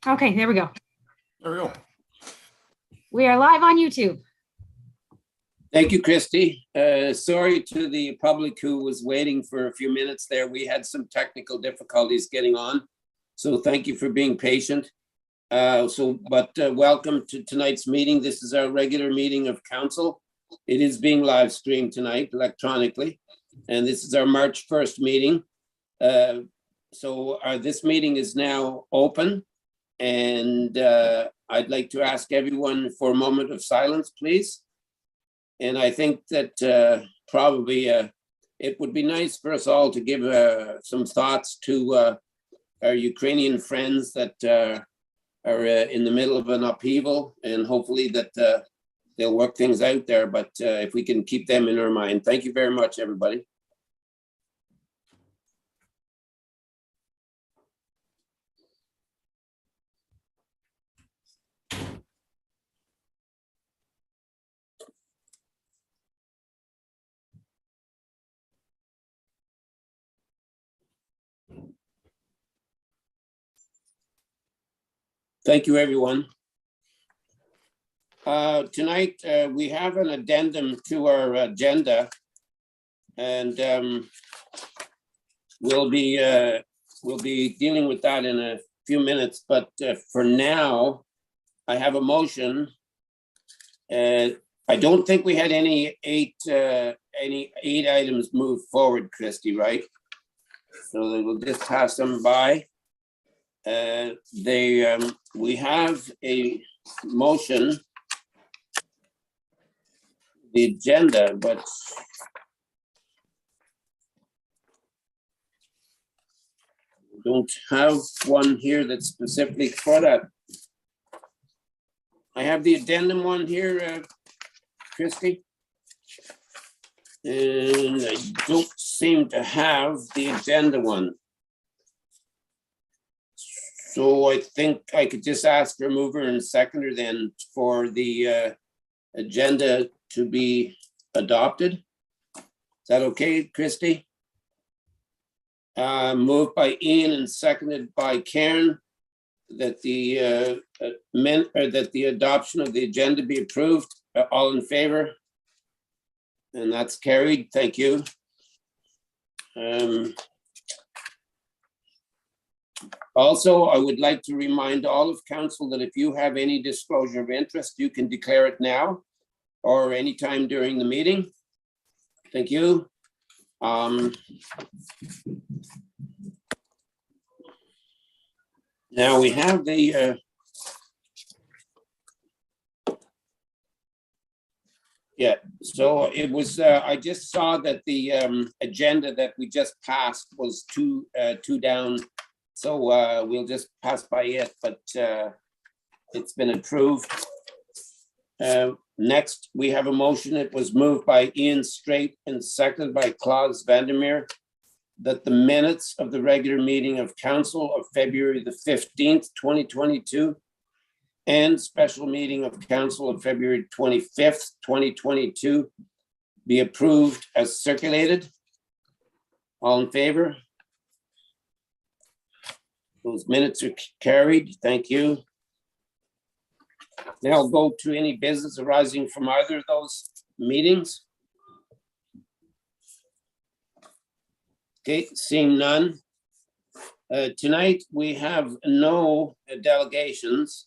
Okay, there we go. There we go. We are live on YouTube. Thank you, Christy. Sorry to the public who was waiting for a few minutes there. We had some technical difficulties getting on. So thank you for being patient. Welcome to tonight's meeting. This is our regular meeting of council. It is being live streamed tonight electronically. And this is our March 1st meeting. This meeting is now open. And I'd like to ask everyone for a moment of silence, please. And I think that probably it would be nice for us all to give some thoughts to our Ukrainian friends that are in the middle of an upheaval, and hopefully that they'll work things out there. But if we can keep them in our mind. Thank you very much, everybody. Thank you, everyone. Tonight, we have an addendum to our agenda, and we'll be dealing with that in a few minutes. But for now, I have a motion. I don't think we had any eight items moved forward, Christy, right? So we'll just pass them by. We have a motion, the agenda, but we don't have one here that's specifically for that. I have the addendum one here, Christy. And I don't seem to have the agenda one. So I think I could just ask for a mover and seconder then for the agenda to be adopted. Is that okay, Christy? Moved by Ian and seconded by Karen that the adoption of the agenda be approved. All in favor? And that's carried. Thank you. Also, I would like to remind all of council that if you have any disclosure of interest, you can declare it now or anytime during the meeting. Thank you. Now we have the so it was I just saw that the agenda that we just passed was two down. So we'll just pass by it, but it's been approved. Next, we have a motion. It was moved by Ian Straight and seconded by Klaus Vandermeer that the minutes of the regular meeting of council of February the 15th, 2022 and special meeting of council of February 25th, 2022 be approved as circulated. All in favor? Those minutes are carried. Thank you. Now I'll go to any business arising from either of those meetings. Okay, seeing none. Tonight we have no delegations,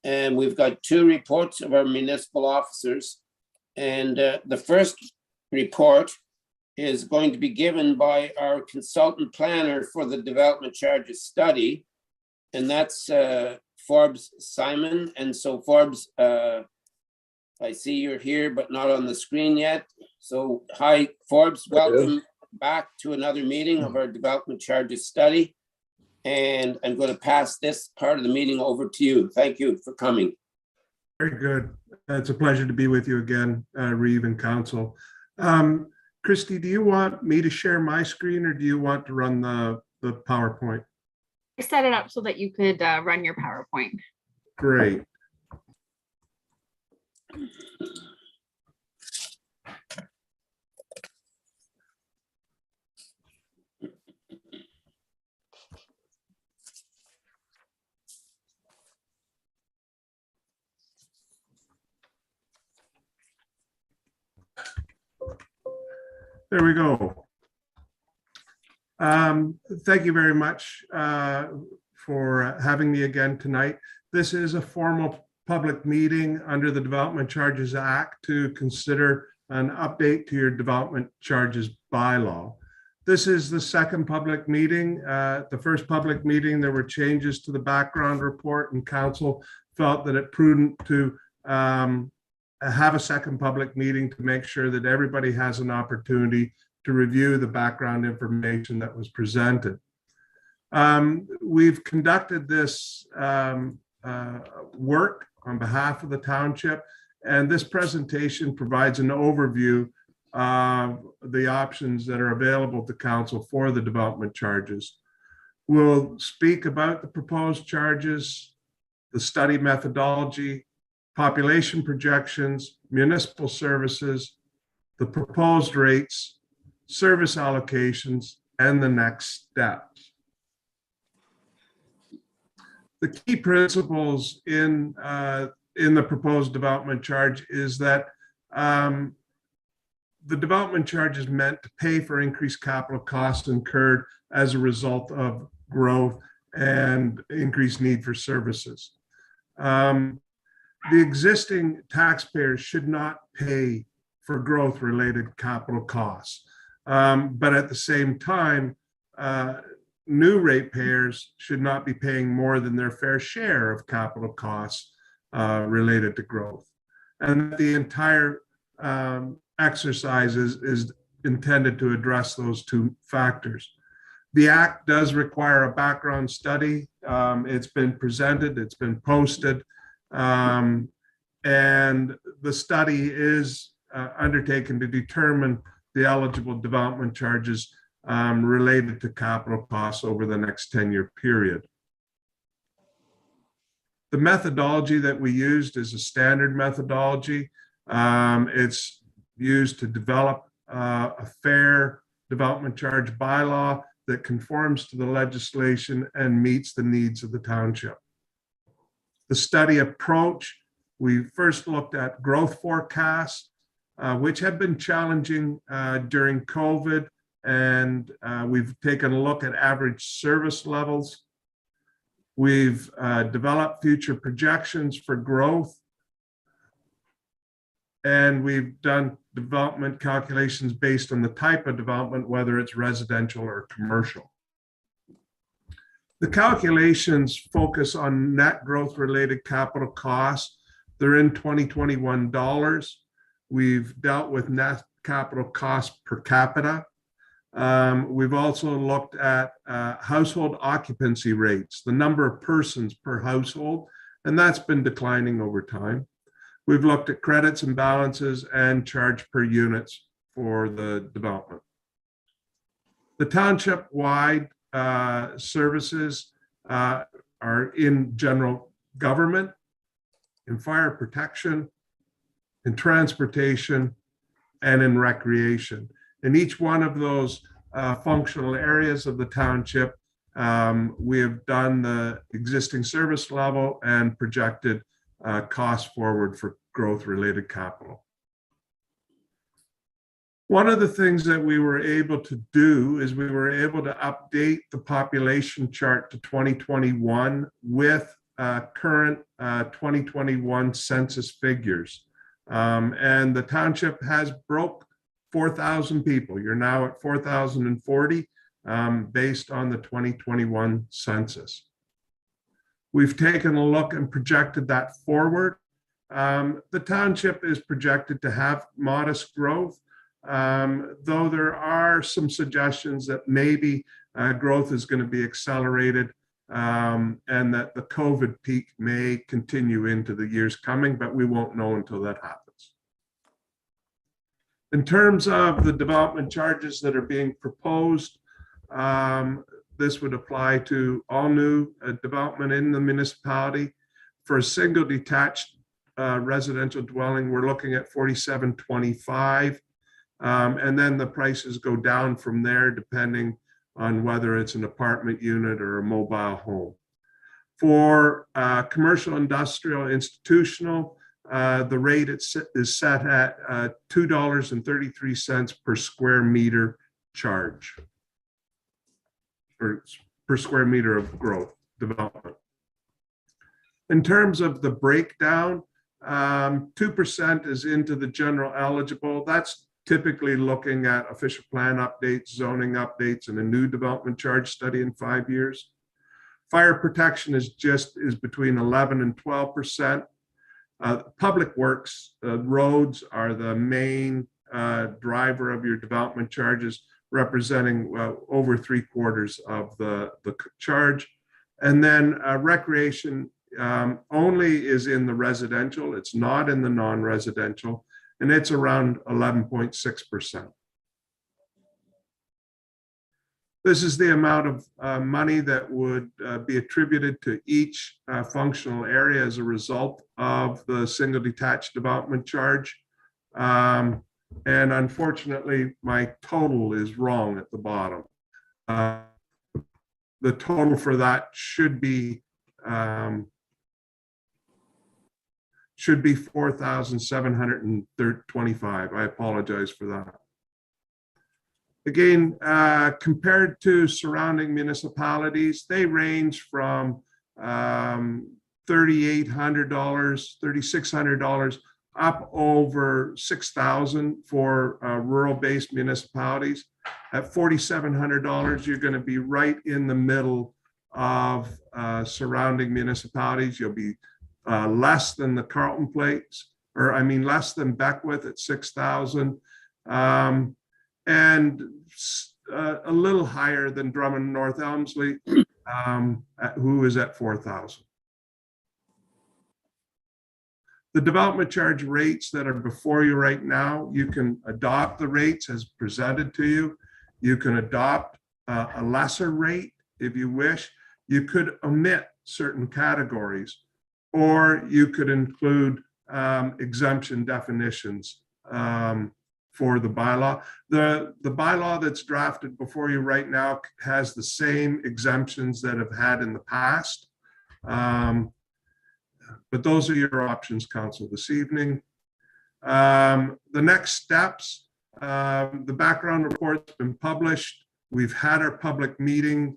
and we've got two reports of our municipal officers. And the first report is going to be given by our consultant planner for the development charges study. And that's Forbes Simon. And so Forbes, I see you're here, but not on the screen yet. So hi, Forbes, welcome back to another meeting of our development charges study. And I'm going to pass this part of the meeting over to you. Thank you for coming. Very good. It's a pleasure to be with you again, Reeve and Council. Christy, do you want me to share my screen or do you want to run the PowerPoint? I set it up so that you could run your PowerPoint. Great. There we go. Thank you very much for having me again tonight. This is a formal public meeting under the Development Charges Act to consider an update to your development charges bylaw. This is the second public meeting. The first public meeting, there were changes to the background report, and council felt that it prudent to have a second public meeting to make sure that everybody has an opportunity to review the background information that was presented. We've conducted this work on behalf of the township, and this presentation provides an overview of the options that are available to council for the development charges. We'll speak about the proposed charges, the study methodology, population projections, municipal services, the proposed rates, service allocations, and the next steps. The key principles in the proposed development charge is that the development charge is meant to pay for increased capital costs incurred as a result of growth and increased need for services. The existing taxpayers should not pay for growth-related capital costs. But at the same time, new ratepayers should not be paying more than their fair share of capital costs related to growth. And the entire exercise is intended to address those two factors. The Act does require a background study. It's been presented, it's been posted, and the study is undertaken to determine the eligible development charges related to capital costs over the next 10-year period. The methodology that we used is a standard methodology. It's used to develop a fair development charge bylaw that conforms to the legislation and meets the needs of the township. The study approach, we first looked at growth forecasts, which have been challenging during COVID, and we've taken a look at average service levels. We've developed future projections for growth, and we've done development calculations based on the type of development, whether it's residential or commercial. The calculations focus on net growth related capital costs. They're in 2021 dollars. We've dealt with net capital costs per capita. We've also looked at household occupancy rates, the number of persons per household, and that's been declining over time. We've looked at credits and balances and charge per units for the development. The township-wide services are in general government, in fire protection, in transportation, and in recreation. In each one of those functional areas of the township, we have done the existing service level and projected costs forward for growth-related capital. One of the things that we were able to do is we were able to update the population chart to 2021 with current 2021 census figures. And the township has broke 4,000 people. You're now at 4,040 based on the 2021 census. We've taken a look and projected that forward. The township is projected to have modest growth, though there are some suggestions that maybe growth is going to be accelerated and that the COVID peak may continue into the years coming, but we won't know until that happens. In terms of the development charges that are being proposed, this would apply to all new development in the municipality. For a single detached residential dwelling, we're looking at $47.25, and then the prices go down from there depending on whether it's an apartment unit or a mobile home. For commercial, industrial, institutional, the rate is set at $2.33 per square meter charge, or per square meter of growth development. In terms of the breakdown, 2% is into the general eligible. That's typically looking at official plan updates, zoning updates, and a new development charge study in 5 years. Fire protection is between 11 and 12%. Public works, roads are the main driver of your development charges, representing over 3/4 of the charge. And then recreation only is in the residential. It's not in the non-residential, and it's around 11.6%. This is the amount of money that would be attributed to each functional area as a result of the single detached development charge. And unfortunately, my total is wrong at the bottom. The total for that should be 4,725. I apologize for that. Again, compared to surrounding municipalities, they range from $3,800, $3,600 up over $6,000 for rural-based municipalities. At $4,700, you're going to be right in the middle of surrounding municipalities. You'll be less than the Carleton Place, or I mean less than Beckwith at $6,000. And a little higher than Drummond North Elmsley, who is at $4,000. The development charge rates that are before you right now, you can adopt the rates as presented to you. You can adopt a lesser rate if you wish. You could omit certain categories, or you could include exemption definitions for the bylaw. The bylaw that's drafted before you right now has the same exemptions that have had in the past. But those are your options, Council, this evening. The next steps, the background report's been published. We've had our public meeting.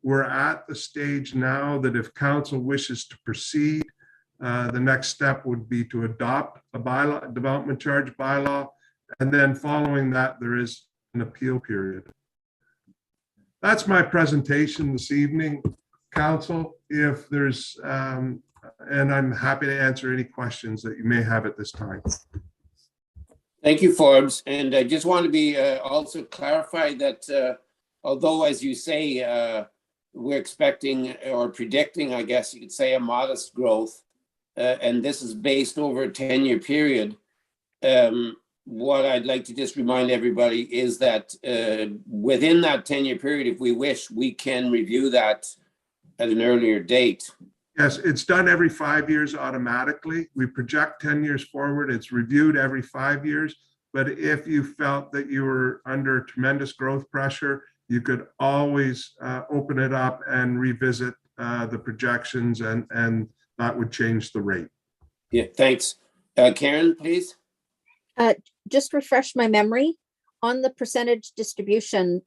We're at the stage now that if Council wishes to proceed, the next step would be to adopt a bylaw, a development charge bylaw. And then following that, there is an appeal period. That's my presentation this evening, Council. If there's, and I'm happy to answer any questions that you may have at this time. Thank you, Forbes. And I just want to be also clarify that although, as you say, we're expecting or predicting, I guess you could say, a modest growth, and this is based over a 10-year period. What I'd like to just remind everybody is that within that 10-year period, if we wish, we can review that at an earlier date. Yes, it's done every 5 years automatically. We project 10 years forward. It's reviewed every 5 years. But if you felt that you were under tremendous growth pressure, you could always open it up and revisit the projections, and that would change the rate. Yeah, thanks. Karen, please. Just refresh my memory on the percentage distribution.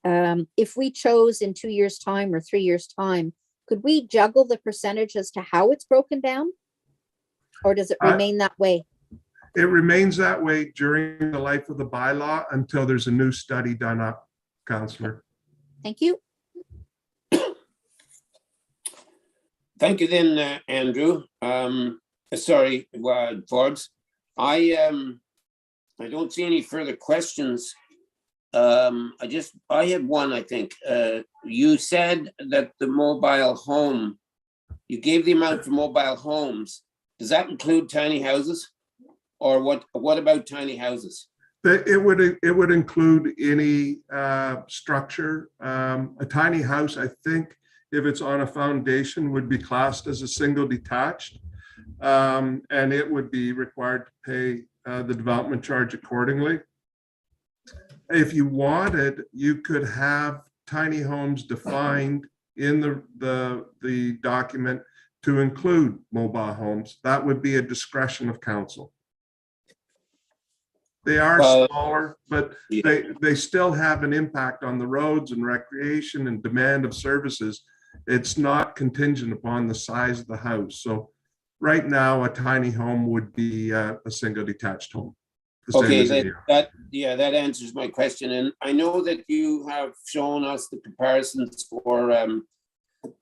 If we chose in 2 years' time or 3 years' time, could we juggle the percentage as to how it's broken down? Or does it remain that way? It remains that way during the life of the bylaw until there's a new study done up, Councillor. Thank you. Thank you then, Andrew. Sorry, Forbes. I don't see any further questions. I had one, I think. You said that the mobile home, you gave the amount for mobile homes. Does that include tiny houses? Or what about tiny houses? It would include any structure. A tiny house, I think, if it's on a foundation, would be classed as a single detached. And it would be required to pay the development charge accordingly. If you wanted, you could have tiny homes defined in the document to include mobile homes, that would be a discretion of council. They are Well, smaller, but yeah. they still have an impact on the roads and recreation and demand of services. It's not contingent upon the size of the house. So right now, a tiny home would be a single detached home. the same Okay, as here. that answers my question. And I know that you have shown us the comparisons for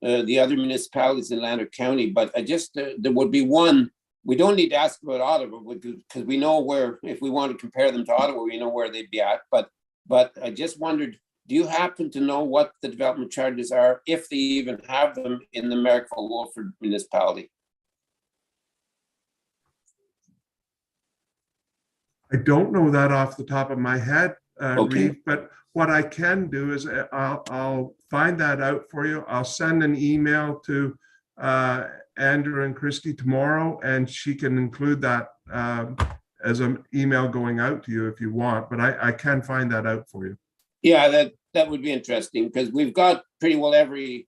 the other municipalities in Lander County, but I just, there would be one, we don't need to ask about Ottawa because we know where, if we want to compare them to Ottawa, we know where they'd be at. But I just wondered, do you happen to know what the development charges are, if they even have them in the Merrickville-Wolford municipality? I don't know that off the top of my head, Okay. Reeve, but what I can do is I'll find that out for you. I'll send an email to Andrew and Christy tomorrow, and she can include that as an email going out to you if you want, but I can find that out for you. Yeah, that would be interesting, because we've got pretty well every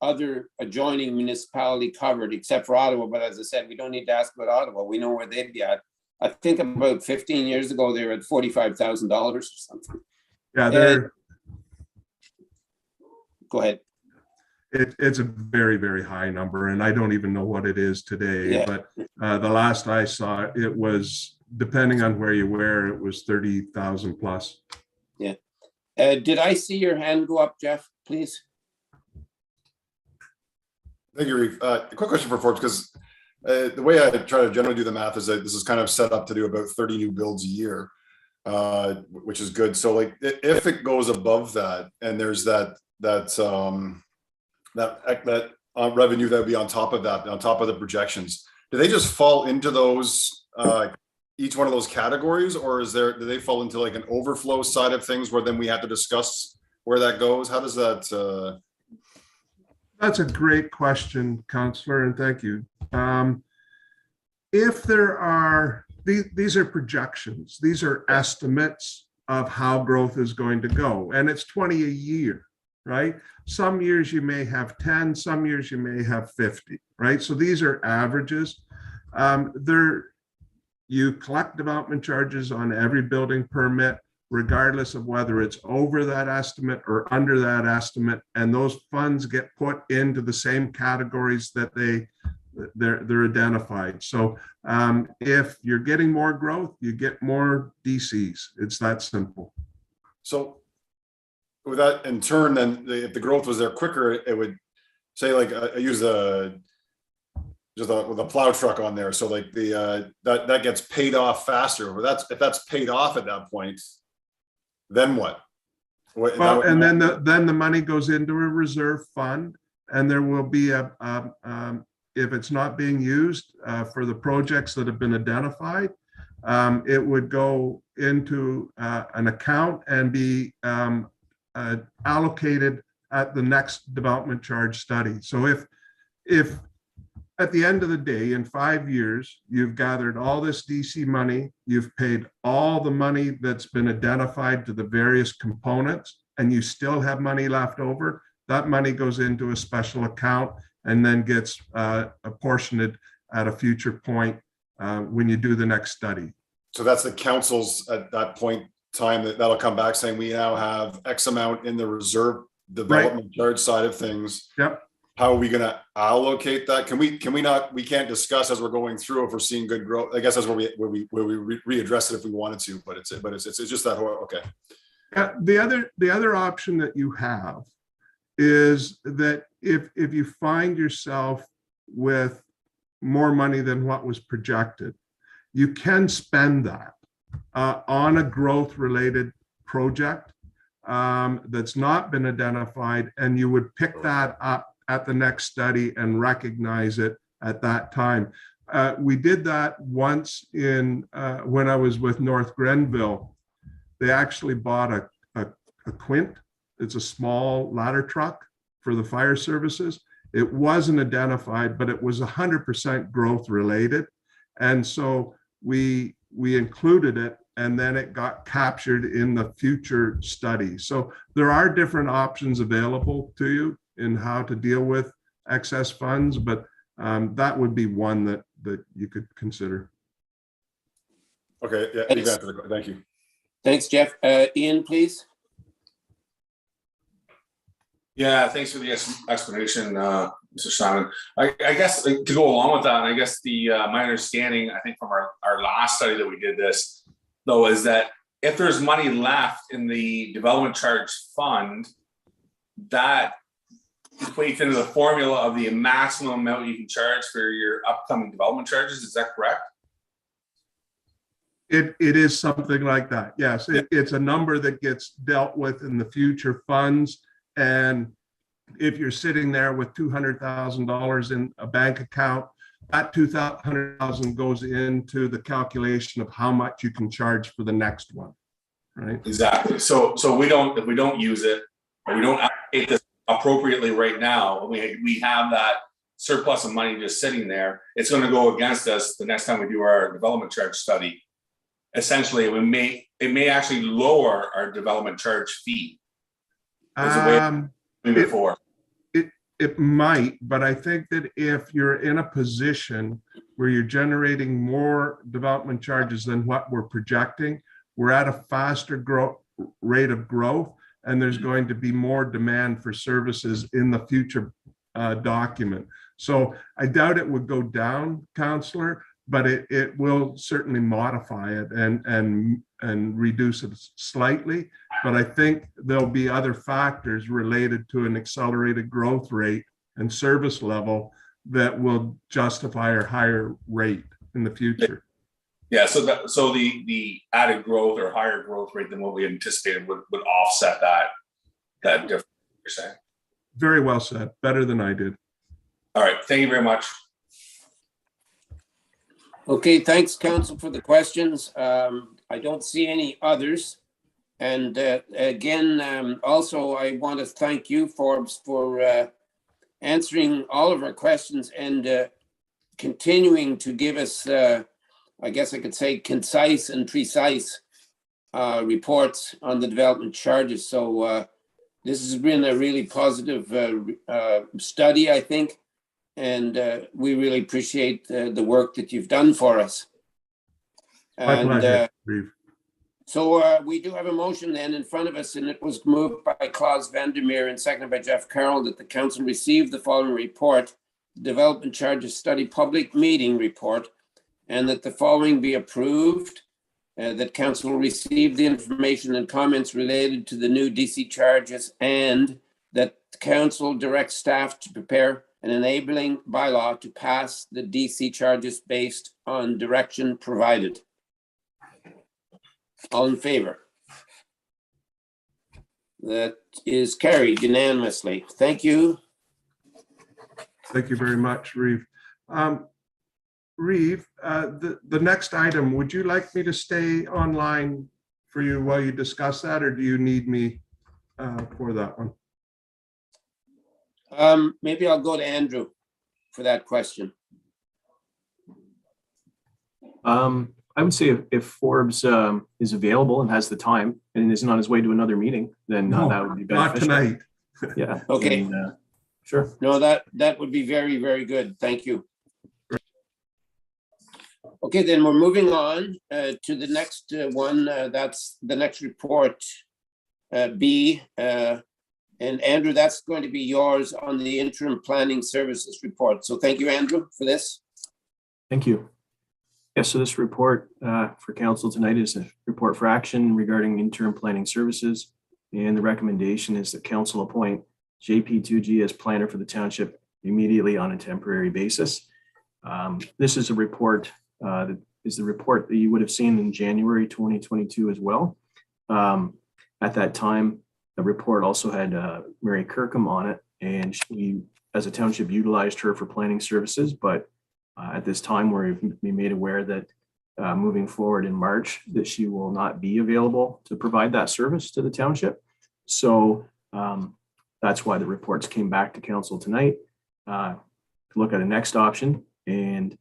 other adjoining municipality covered except for Ottawa. But as I said, we don't need to ask about Ottawa. We know where they'd be at. I think about 15 years ago, they were at $45,000 or something. Yeah, Go ahead. it's a very, very high number, and I don't even know what it is today. Yeah. But the last I saw, it was, depending on where you were, it was 30,000 plus. Yeah. Did I see your hand go up, Jeff, please? Thank you, Reeve. A quick question for Forbes, because the way I try to generally do the math is that this is kind of set up to do about 30 new builds a year, which is good. So like if it goes above that and there's that revenue that would be on top of that, on top of the projections, do they just fall into those each one of those categories, or do they fall into like an overflow side of things where then we have to discuss where that goes? How does that That's a great question, Councillor, and thank you. If there are, these are projections, these are estimates of how growth is going to go, and it's 20 a year, right? Some years you may have 10, some years you may have 50, right? So these are averages. You collect development charges on every building permit, regardless of whether it's over that estimate or under that estimate, and those funds get put into the same categories that they're identified. So if you're getting more growth, you get more DCs. It's that simple. So with that in turn, then if the growth was there quicker, it would say, like I use with a plow truck on there. So like that gets paid off faster. But if that's paid off at that point, then what? Well, and then the money goes into a reserve fund, and there will be if it's not being used for the projects that have been identified, it would go into an account and be allocated at the next development charge study. So if at the end of the day, in 5 years, you've gathered all this DC money, you've paid all the money that's been identified to the various components, and you still have money left over, that money goes into a special account and then gets apportioned at a future point when you do the next study. So that's the council's at that point time that'll come back saying we now have X amount in the reserve development charge side of things. Yep. How are we going to allocate that? Can we not, we can't discuss as we're going through if we're seeing good growth. I guess that's where we readdress it if we wanted to, but it's just that whole, okay. The other option that you have is that if you find yourself with more money than what was projected, you can spend that on a growth related project that's not been identified, and you would pick that up at the next study and recognize it at that time. We did that once in when I was with North Grenville. They actually bought a Quint. It's a small ladder truck for the fire services. It wasn't identified, but it was 100% growth related. And so we included it, and then it got captured in the future study. So there are different options available to you in how to deal with excess funds, but That would be one that you could consider. Okay, yeah, Thanks. you've answered the- thank you. Thanks, Jeff. Ian, please. Yeah, thanks for the explanation, Mr. Simon. I guess to go along with that, I guess my understanding, I think from our last study that we did this, though, is that if there's money left in the development charge fund, that equates into the formula of the maximum amount you can charge for your upcoming development charges. Is that correct? It is something like that. Yes, it's a number that gets dealt with in the future funds. And if you're sitting there with $200,000 in a bank account, that $200,000 goes into the calculation of how much you can charge for the next one, right? Exactly. So if we don't use it, or we don't allocate this appropriately right now, we have that surplus of money just sitting there. It's going to go against us the next time we do our development charge study. Essentially, it may actually lower our development charge fee. Before. It might, but I think that if you're in a position where you're generating more development charges than what we're projecting, we're at a faster rate of growth, and there's going to be more demand for services in the future document. So I doubt it would go down, Councillor, but it will certainly modify it and reduce it slightly. But I think there'll be other factors related to an accelerated growth rate and service level that will justify a higher rate in the future. Yeah, so the added growth or higher growth rate than what we anticipated would offset that difference, you're saying? Very well said. Better than I did. All right, thank you very much. Okay, thanks, Council, for the questions. I don't see any others. And again, also, I want to thank you, Forbes, for answering all of our questions and continuing to give us, I guess I could say, concise and precise reports on the development charges. So this has been a really positive study, I think. And we really appreciate the work that you've done for us. My pleasure, Reeve. So we do have a motion then in front of us, and it was moved by Klaus Vandermeer and seconded by Jeff Carroll that the council receive the following report, Development Charges Study Public Meeting Report, and that the following be approved, that council will receive the information and comments related to the new DC charges, and that the council directs staff to prepare an enabling bylaw to pass the DC charges based on direction provided. All in favor? That is carried unanimously. Thank you. Thank you very much, Reeve. Reeve, the next item, would you like me to stay online for you while you discuss that, or do you need me for that one? Maybe I'll go to Andrew for that question. I would say if Forbes is available and has the time and isn't on his way to another meeting, then that would be beneficial. Not tonight. Yeah. Okay. And, sure. No, that would be very, very good. Thank you. Okay, then we're moving on to the next one. That's the next report, B. And Andrew, that's going to be yours on the interim planning services report. So thank you, Andrew, for this. Thank you. Yes, so this report for council tonight is a report for action regarding interim planning services. And the recommendation is that council appoint JP2G as planner for the township immediately on a temporary basis. This is a report that is the report that you would have seen in January 2022 as well. At that time, the report also had Mary Kirkham on it, and she, as a township, utilized her for planning services. But at this time, we've been made aware that moving forward in March, that she will not be available to provide that service to the township. So that's why the reports came back to council tonight to look at a next option. And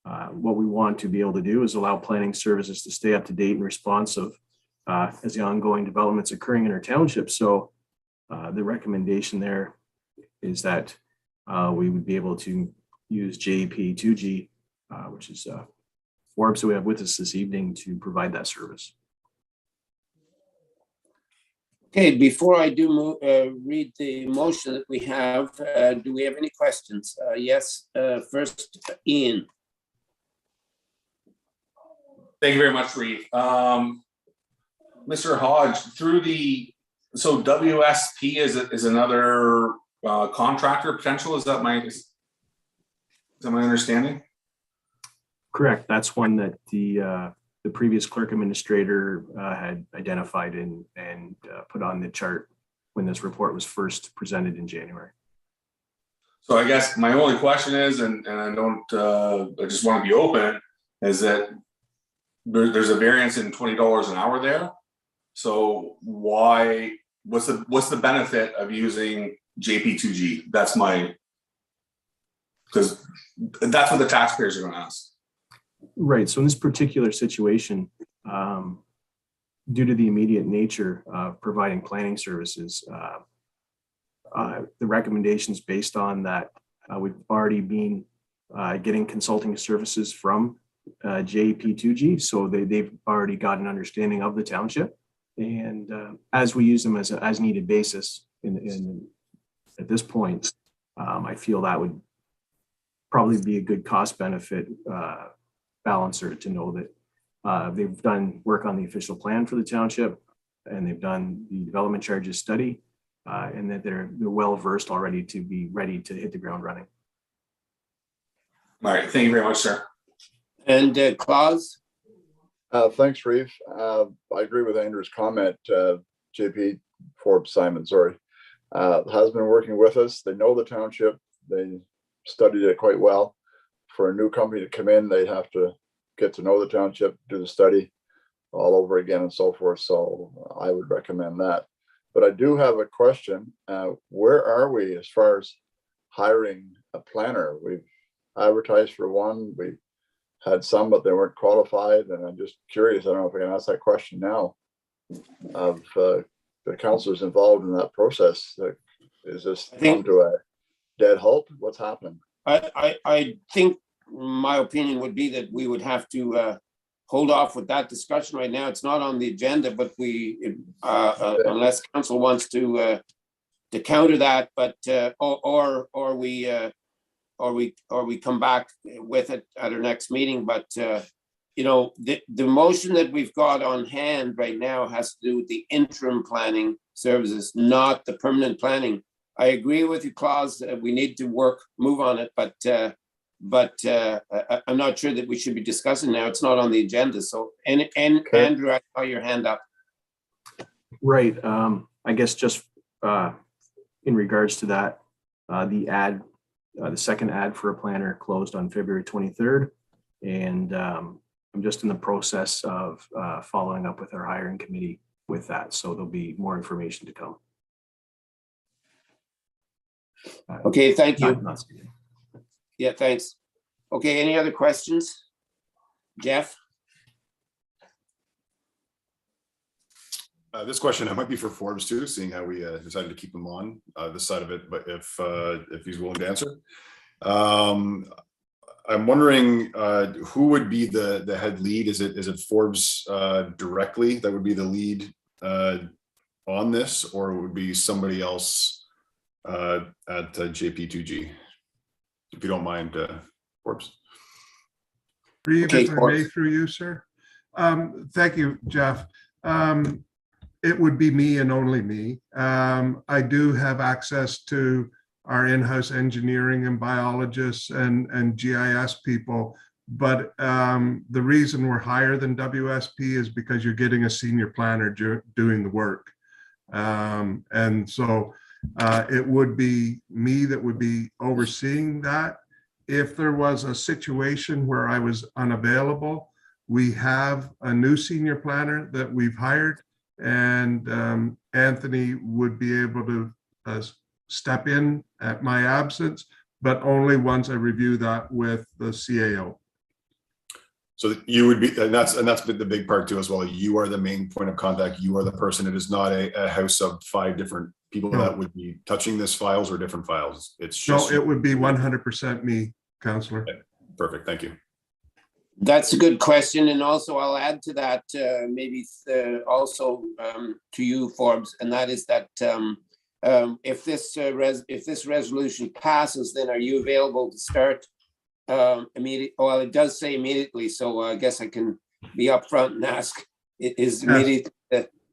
what we want to be able to do is allow planning services to stay up to date and responsive as the ongoing developments occurring in our township. So the recommendation there is that we would be able to use JP2G, which is Forbes that we have with us this evening to provide that service. Okay, before I do read the motion that we have, do we have any questions? Yes, first, Ian. Thank you very much, Reeve. Mr. Hodge, so WSP is another contractor potential. Is that my understanding? Correct. That's one that the previous clerk administrator had identified and put on the chart when this report was first presented in January. So I guess my only question is, and I don't, I just want to be open, is that there's a variance in $20 an hour there. So what's the benefit of using JP2G? Because that's what the taxpayers are going to ask. Right. So in this particular situation, due to the immediate nature of providing planning services, the recommendations based on that, we've already been getting consulting services from JP2G. So they've already got an understanding of the township. And as we use them as needed basis at this point, I feel that would probably be a good cost benefit balancer to know that they've done work on the official plan for the township, and they've done the development charges study, and that they're well versed already to be ready to hit the ground running. All right, thank you very much, sir. And Claus? Thanks, Reeve. I agree with Andrew's comment. JP Forbes Simon, sorry, has been working with us. They know the township. They studied it quite well. For a new company to come in, they'd have to get to know the township, do the study all over again and so forth. So I would recommend that. But I do have a question. Where are we as far as hiring a planner? We've advertised for one. We had some, but they weren't qualified. And I'm just curious, I don't know if I can ask that question now of the councilors involved in that process. Is this come to a dead halt? What's happening? I think my opinion would be that we would have to hold off with that discussion right now. It's not on the agenda, but unless council wants to counter that, but or we come back with it at our next meeting. But you know, the motion that we've got on hand right now has to do with the interim planning services, not the permanent planning. I agree with you, Claus. We need to move on it, but I'm not sure that we should be discussing now. It's not on the agenda. So, and Andrew, I saw your hand up. Right. I guess just in regards to that, the second ad for a planner closed on February 23rd, and I'm just in the process of following up with our hiring committee with that. So there'll be more information to come. Okay, thank you. Not Yeah, thanks. Okay, any other questions? Jeff? This question, might be for Forbes too, seeing how we decided to keep him on this side of it, but if he's willing to answer. I'm wondering who would be the head lead? Is it Forbes directly that would be the lead on this, or it would be somebody else at JP2G? If you don't mind, Forbes. Reeve, Okay, if I may, through you, sir. Thank you, Jeff. It would be me and only me. I do have access to our in-house engineering and biologists and GIS people, but the reason we're higher than WSP is because you're getting a senior planner doing the work. And so it would be me that would be overseeing that. If there was a situation where I was unavailable, we have a new senior planner that we've hired, and Anthony would be able to step in at my absence, but only once I review that with the CAO. So you would be, and that's been the big part too as well. You are the main point of contact. You are the person. It is not a house of 5 different people that would be touching this files or different files. It's just no, it would be 100% me. Counselor. Perfect, thank you. That's a good question. And also I'll add to that, maybe also to you, Forbes, and that is that if this resolution passes, then are you available to start immediately? Well, it does say immediately, so I guess I can be upfront and ask, is immediate?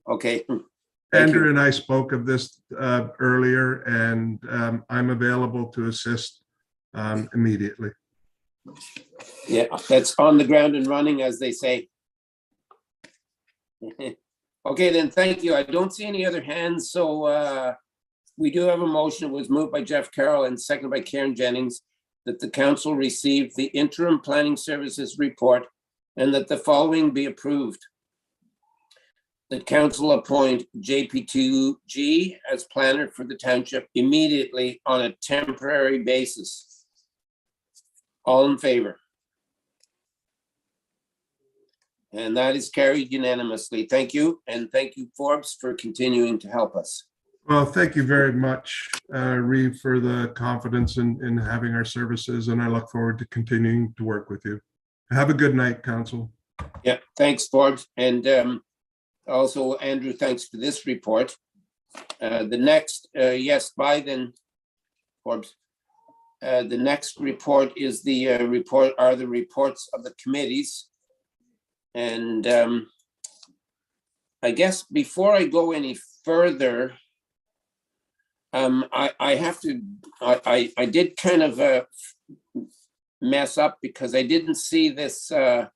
Okay. Thank Andrew you. and I spoke of this earlier, and I'm available to assist immediately. Yeah, that's on the ground and running, as they say. Okay, then, thank you. I don't see any other hands, so we do have a motion. It was moved by Jeff Carroll and seconded by Karen Jennings that the council receive the interim planning services report and that the following be approved. The council appoint JP2G as planner for the township immediately on a temporary basis. All in favor? And that is carried unanimously. Thank you. And thank you, Forbes, for continuing to help us. Well, thank you very much, Reeve, for the confidence in having our services, and I look forward to continuing to work with you. Have a good night, Council. Yeah, thanks, Forbes. And also, Andrew, thanks for this report. The next, yes, by then, Forbes. The next report is the reports of the committees. And I guess before I go any further, I did kind of mess up because I didn't see this, the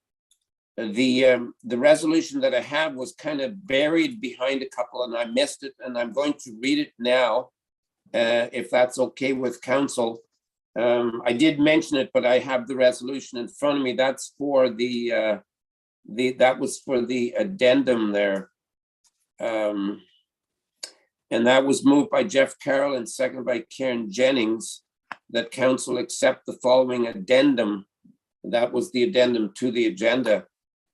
resolution that I have was kind of buried behind a couple and I missed it, and I'm going to read it now, if that's okay with council. I did mention it, but I have the resolution in front of me. That's for that was for the addendum there. And that was moved by Jeff Carroll and seconded by Karen Jennings, that council accept the following addendum. That was the addendum to the agenda.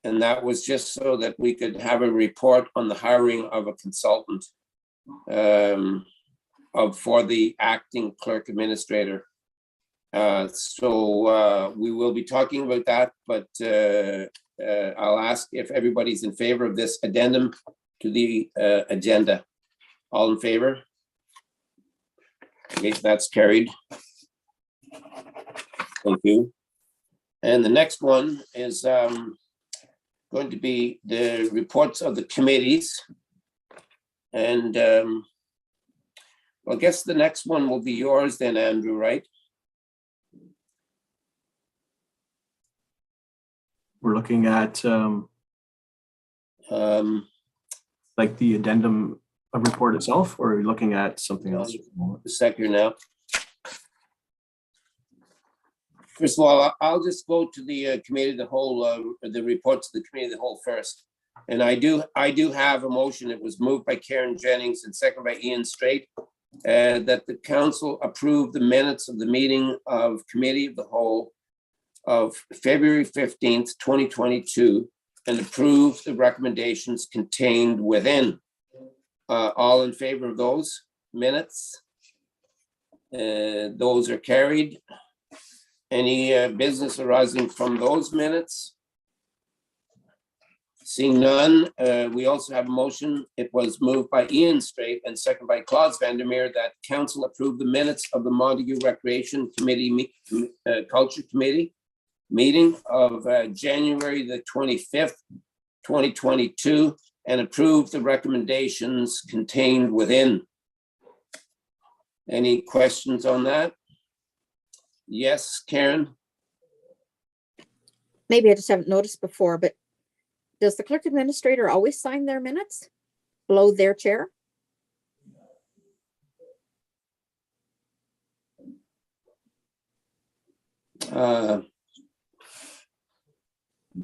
And that was just so that we could have a report on the hiring of a consultant for the acting clerk administrator. So we will be talking about that, but I'll ask if everybody's in favor of this addendum to the agenda. All in favor? Okay, that's carried. Thank you. And the next one is going to be the reports of the committees. And well, I guess the next one will be yours then, Andrew, right? We're looking at like the addendum report itself, or are we looking at something else? The sector now. First of all, I'll just go to the committee of the whole, the reports of the committee of the whole first. And I do have a motion. It was moved by Karen Jennings and seconded by Ian Straight, that the council approve the minutes of the meeting of committee of the whole of February 15th, 2022, and approve the recommendations contained within. All in favor of those minutes? Those are carried. Any business arising from those minutes? Seeing none, we also have a motion. It was moved by Ian Straight and seconded by Claude Vandermeer that council approve the minutes of the Montague Recreation Committee, Culture Committee meeting of January the 25th, 2022, and approve the recommendations contained within. Any questions on that? Yes, Karen? Maybe I just haven't noticed before, but does the clerk administrator always sign their minutes below their chair?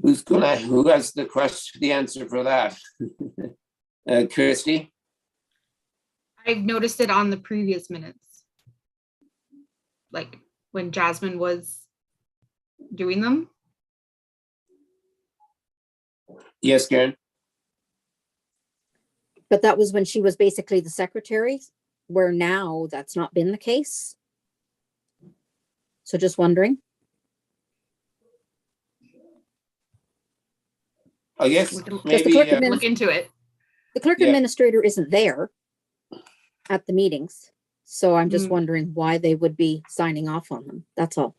Who has the answer for that? Christy? I've noticed it on the previous minutes. Like when Jasmine was doing them. Yes, Karen? But that was when she was basically the secretary, where now that's not been the case. So just wondering. I guess We can maybe, clerk look into it. The clerk Yeah. administrator isn't there at the meetings. So I'm just Mm. wondering why they would be signing off on them. That's all.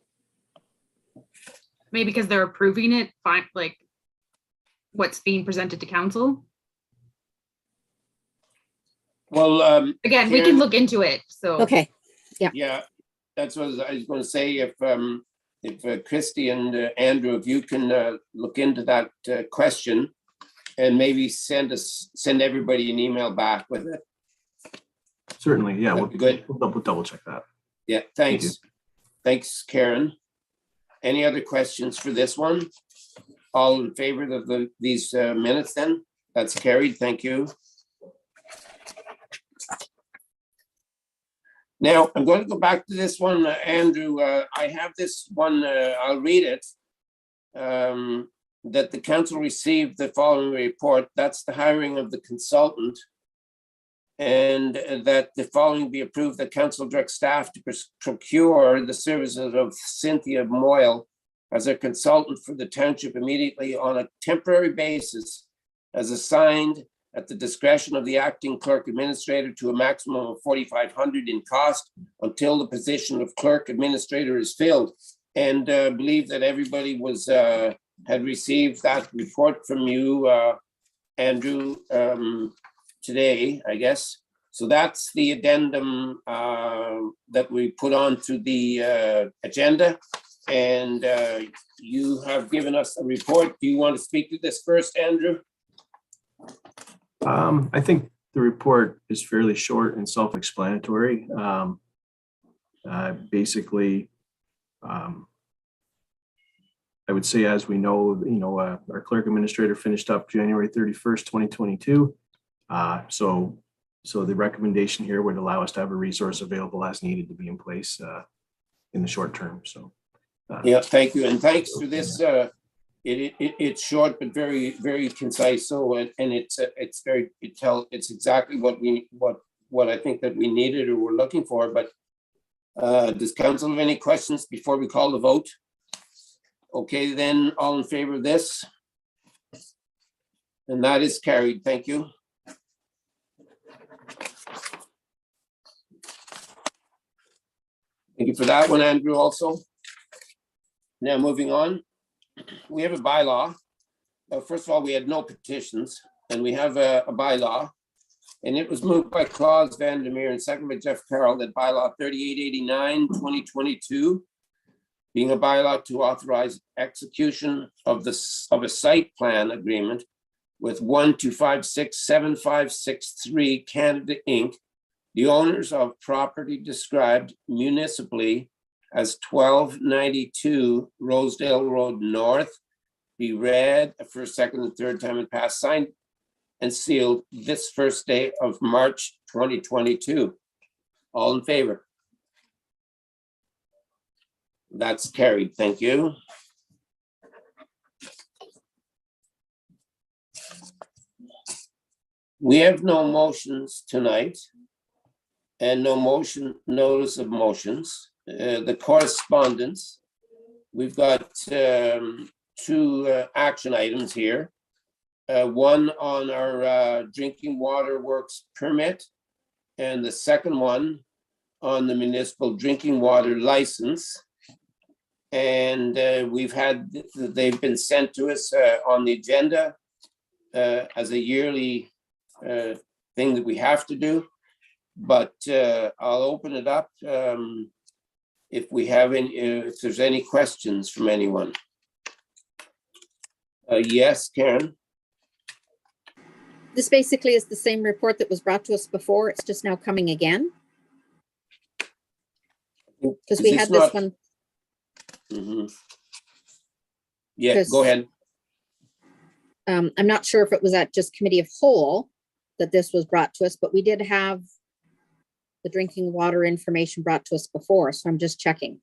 Maybe because they're approving it, fine, like what's being presented to council. well, Again, we can Karen, look into it, so. Okay. yeah, that's what I was gonna say, if Christy and Andrew, if you can look into that question and maybe send everybody an email back with it. Certainly, yeah, That'd be good. we'll double check that. Yeah, Thank you. thanks. Thanks, Karen. Any other questions for this one? All in favor of these minutes then? That's carried, thank you. Now, I'm going to go back to this one, Andrew. I have this one, I'll read it. That the council received the following report. That's the hiring of the consultant. And that the following be approved, that council direct staff to procure the services of Cynthia Moyle as a consultant for the township immediately on a temporary basis as assigned at the discretion of the acting clerk administrator to a maximum of $4,500 in cost until the position of clerk administrator is filled. And believe that everybody had received that report from you, Andrew, today, I guess. So that's the addendum that we put onto the agenda. And you have given us a report. Do you want to speak to this first, Andrew? I think the report is fairly short and self-explanatory. Basically, I would say, as we know, our clerk administrator finished up January 31st, 2022. So the recommendation here would allow us to have a resource available as needed to be in place in the short term. So. Yeah, thank you. And thanks for this. It's short, but very, very concise. So, and it's exactly what I think that we needed or we're looking for. But does council have any questions before we call the vote? Okay, then all in favor of this? And that is carried. Thank you. Thank you for that one, Andrew, also. Now, moving on, we have a bylaw. First of all, we had no petitions, and we have a bylaw. And it was moved by Claus Vandermeer and seconded by Jeff Carroll that bylaw 3889, 2022, being a bylaw to authorize execution of a site plan agreement with 1256756 Canada Inc., the owners of property described municipally as 1292 Rosedale Road North, be read a first, second, and third time and passed, signed and sealed this first day of March 2022. All in favor? That's carried. Thank you. We have no motions tonight and no notice of motions. The correspondence, we've got two action items here. One on our drinking water works permit, and the second one on the municipal drinking water license. And they've been sent to us on the agenda as a yearly thing that we have to do. But I'll open it up if there's any questions from anyone. Yes, Karen? This basically is the same report that was brought to us before. It's just now coming again. Because we had this one. Mm-hmm. Yeah, go ahead. I'm not sure if it was at just committee of whole that this was brought to us, but we did have the drinking water information brought to us before, so I'm just checking.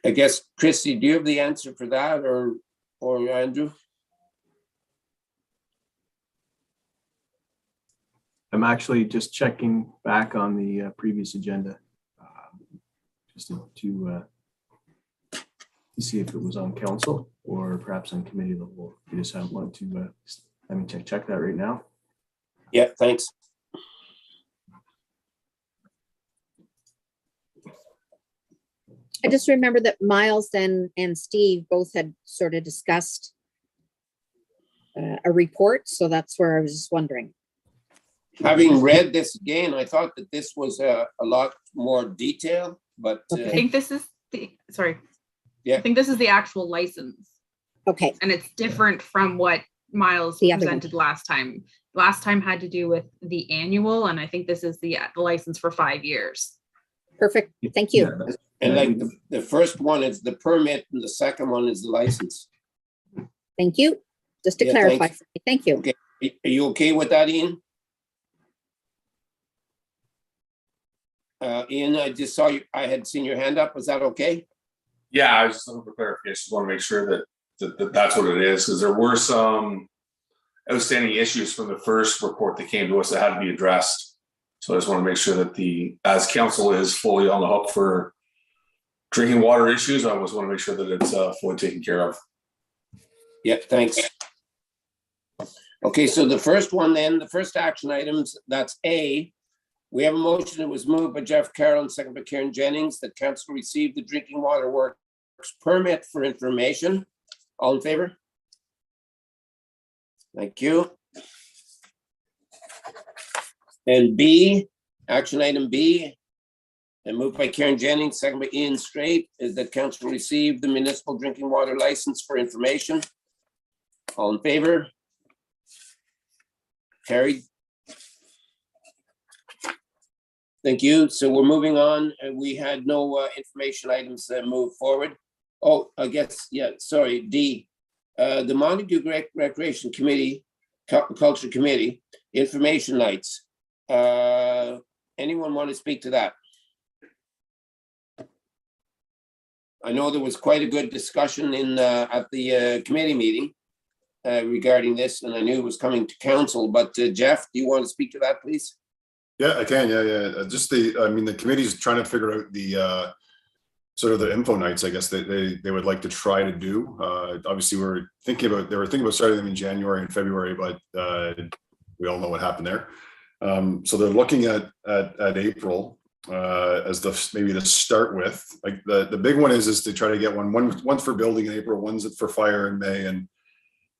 I guess, Christy, do you have the answer for that, or Andrew? I'm actually just checking back on the previous agenda. just to see if it was on council or perhaps on committee of the whole. We just haven't wanted to, let me check that right now. Yeah, thanks. I just remember that Miles and Steve both had sort of discussed a report, so that's where I was just wondering. Having read this again, I thought that this was a lot more detailed, but I think this is the, sorry. Yeah. I think this is the actual license, Okay, and it's different from what Miles The other one. presented last time. Last time had to do with the annual, and I think this is the license for 5 years. perfect. Thank you. Yeah, and like the first one is the permit and the second one is the license. Thank you. Just to Yeah, clarify. thanks. Thank you. Okay, are you okay with that, Ian? Ian, I just saw you, I had seen your hand up. Was that okay? Yeah, I was just looking for clarification. Just want to make sure that that's what it is, because there were some outstanding issues from the first report that came to us that had to be addressed. So I just want to make sure that as council is fully on the hook for drinking water issues, I always want to make sure that it's fully taken care of. Yeah, thanks. Okay, so the first one then, the first action items, that's A. We have a motion that was moved by Jeff Carroll and seconded by Karen Jennings that council receive the drinking water works permit for information. All in favor? Thank you. And B, action item B, and moved by Karen Jennings, second by Ian Straight, is that council receive the municipal drinking water license for information. All in favor? Carried. Thank you. So we're moving on, and we had no information items that move forward. Oh, I guess, yeah, sorry, D. The Montague Recreation Committee, Culture Committee, information nights. Anyone want to speak to that? I know there was quite a good discussion at the committee meeting regarding this, and I knew it was coming to council, but Jeff, do you want to speak to that, please? Yeah, I can. Yeah. Just the committee's trying to figure out the sort of the info nights, I guess they would like to try to do. Obviously, they were thinking about starting them in January and February, but we all know what happened there. So they're looking at April as maybe to start with. Like the big one is to try to get one's for building in April, one's for fire in May, and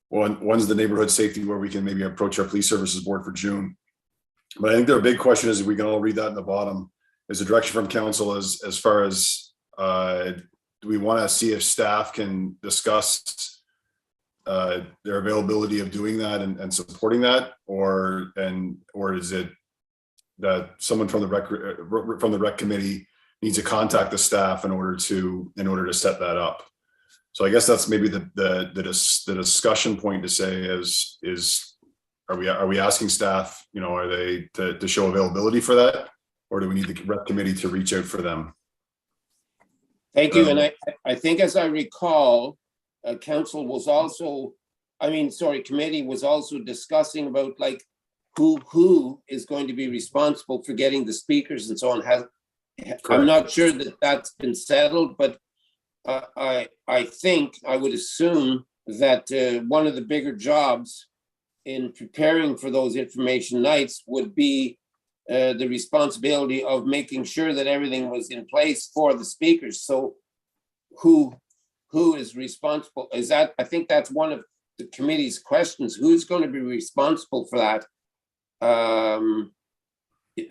one's the neighborhood safety where we can maybe approach our police services board for June. But I think their big question is, if we can all read that in the bottom, is the direction from council as far as do we want to see if staff can discuss their availability of doing that and supporting that, or is it that someone from the rec committee needs to contact the staff in order to set that up? So I guess that's maybe the discussion point to say is are we asking staff, are they to show availability for that, or do we need the rep committee to reach out for them? Thank you. And I think, as I recall, council was also, committee was also discussing about like who is going to be responsible for getting the speakers and so on. I'm not sure that that's been settled, but I think I would assume that one of the bigger jobs in preparing for those information nights would be the responsibility of making sure that everything was in place for the speakers. So who is responsible? I think that's one of the committee's questions. Who's going to be responsible for that?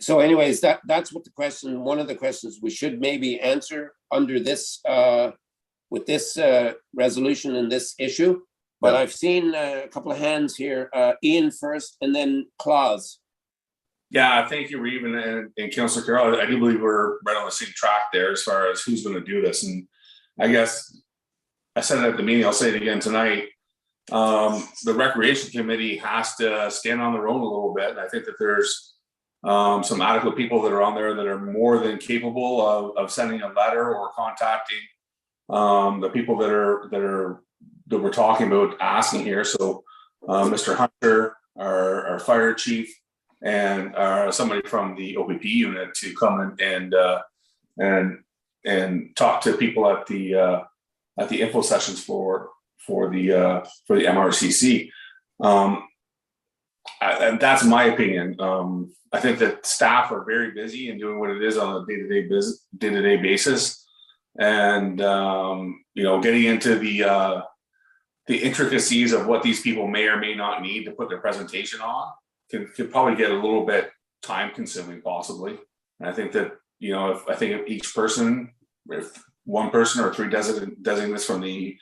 So anyways, that's what one of the questions we should maybe answer under this, with this resolution and this issue. But I've seen a couple of hands here. Ian first, and then Claus. Yeah, thank you, Reeve, and Councillor Carroll. I do believe we're right on the same track there as far as who's going to do this. And I guess I said it at the meeting, I'll say it again tonight. The Recreation Committee has to stand on their own a little bit. And I think that there's some adequate people that are on there that are more than capable of sending a letter or contacting the people that we're talking about asking here. So Mr. Hunter, our fire chief, and somebody from the OPP unit to come and talk to people at the info sessions for the MRCC. And that's my opinion. I think that staff are very busy and doing what it is on a day-to-day basis, and getting into the intricacies of what these people may or may not need to put their presentation on could probably get a little bit time consuming, possibly. And I think that if each person, if one person or three designates from the